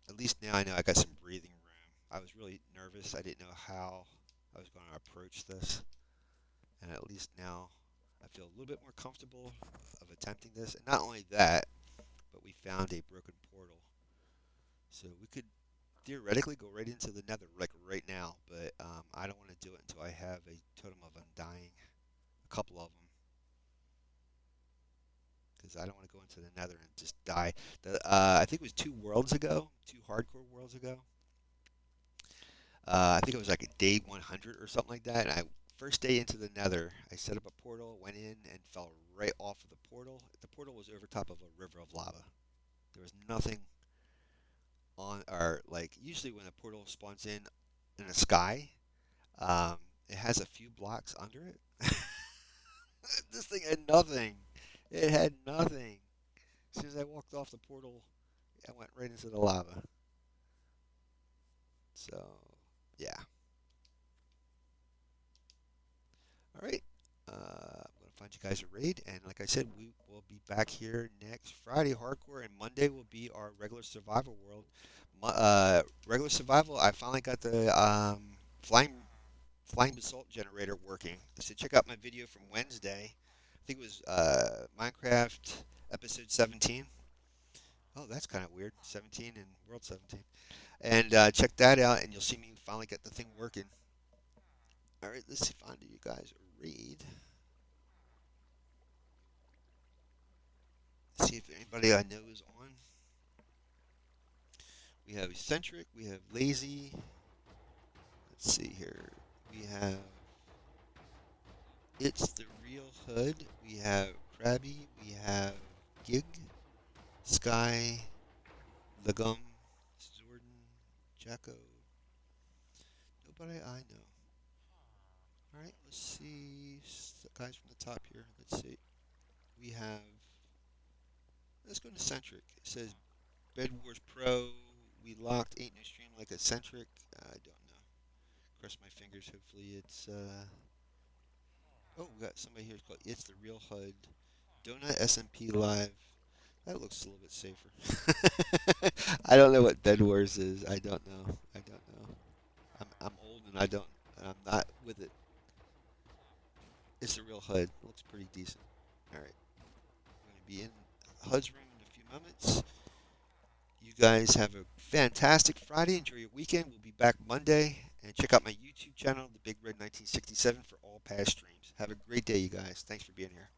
At least now I know I got some breathing room. I was really nervous. I didn't know how I was going to approach this, and at least now I feel a little bit more comfortable of attempting this. And not only that, but we found a broken portal, so we could theoretically go right into the Nether, like right now. But I don't want to do it until I have a totem of undying, a couple of them, because I don't want to go into the Nether and just die. I think it was 2 worlds ago, 2 hardcore worlds ago. I think it was like a day 100 or something like that. And first day into the Nether, I set up a portal, went in, and fell right off of the portal. The portal was over top of a river of lava. There was nothing on, or like usually when a portal spawns in the sky, it has a few blocks under it. This thing had nothing. It had nothing. As soon as I walked off the portal, I went right into the lava. So, yeah. All right. I'm going to find you guys a raid. And like I said, we will be back here next Friday, hardcore. And Monday will be our regular survival world. Regular survival, I finally got the flying basalt generator working. So check out my video from Wednesday. I think it was Minecraft episode 17. Oh, that's kind of weird. 17 and World 17. And check that out, and you'll see me finally get the thing working. All right, let's see if I can do you guys a read. See if anybody I know is on. We have eccentric. We have lazy. Let's see here. We have it's the real hood. We have crabby. We have gig, sky, legum, Zordon, Jacko. Nobody I know. All right, let's see the guys from the top here. Let's see. We have. Let's go to Centric. It says Bed Wars Pro. We locked. Ain't no stream like a Centric. I don't know. Cross my fingers. Hopefully it's. Oh, we got somebody here called It's the Real HUD. Donut SMP Live. That looks a little bit safer. I don't know what Bed Wars is. I don't know. I don't know. I'm old and I'm not with it. It's the real HUD. Looks pretty decent. All right. I'm going to be in HUD's room in a few moments. You guys have a fantastic Friday. Enjoy your weekend. We'll be back Monday. And check out my YouTube channel, The Big Red 1967, for all past streams. Have a great day, you guys. Thanks for being here.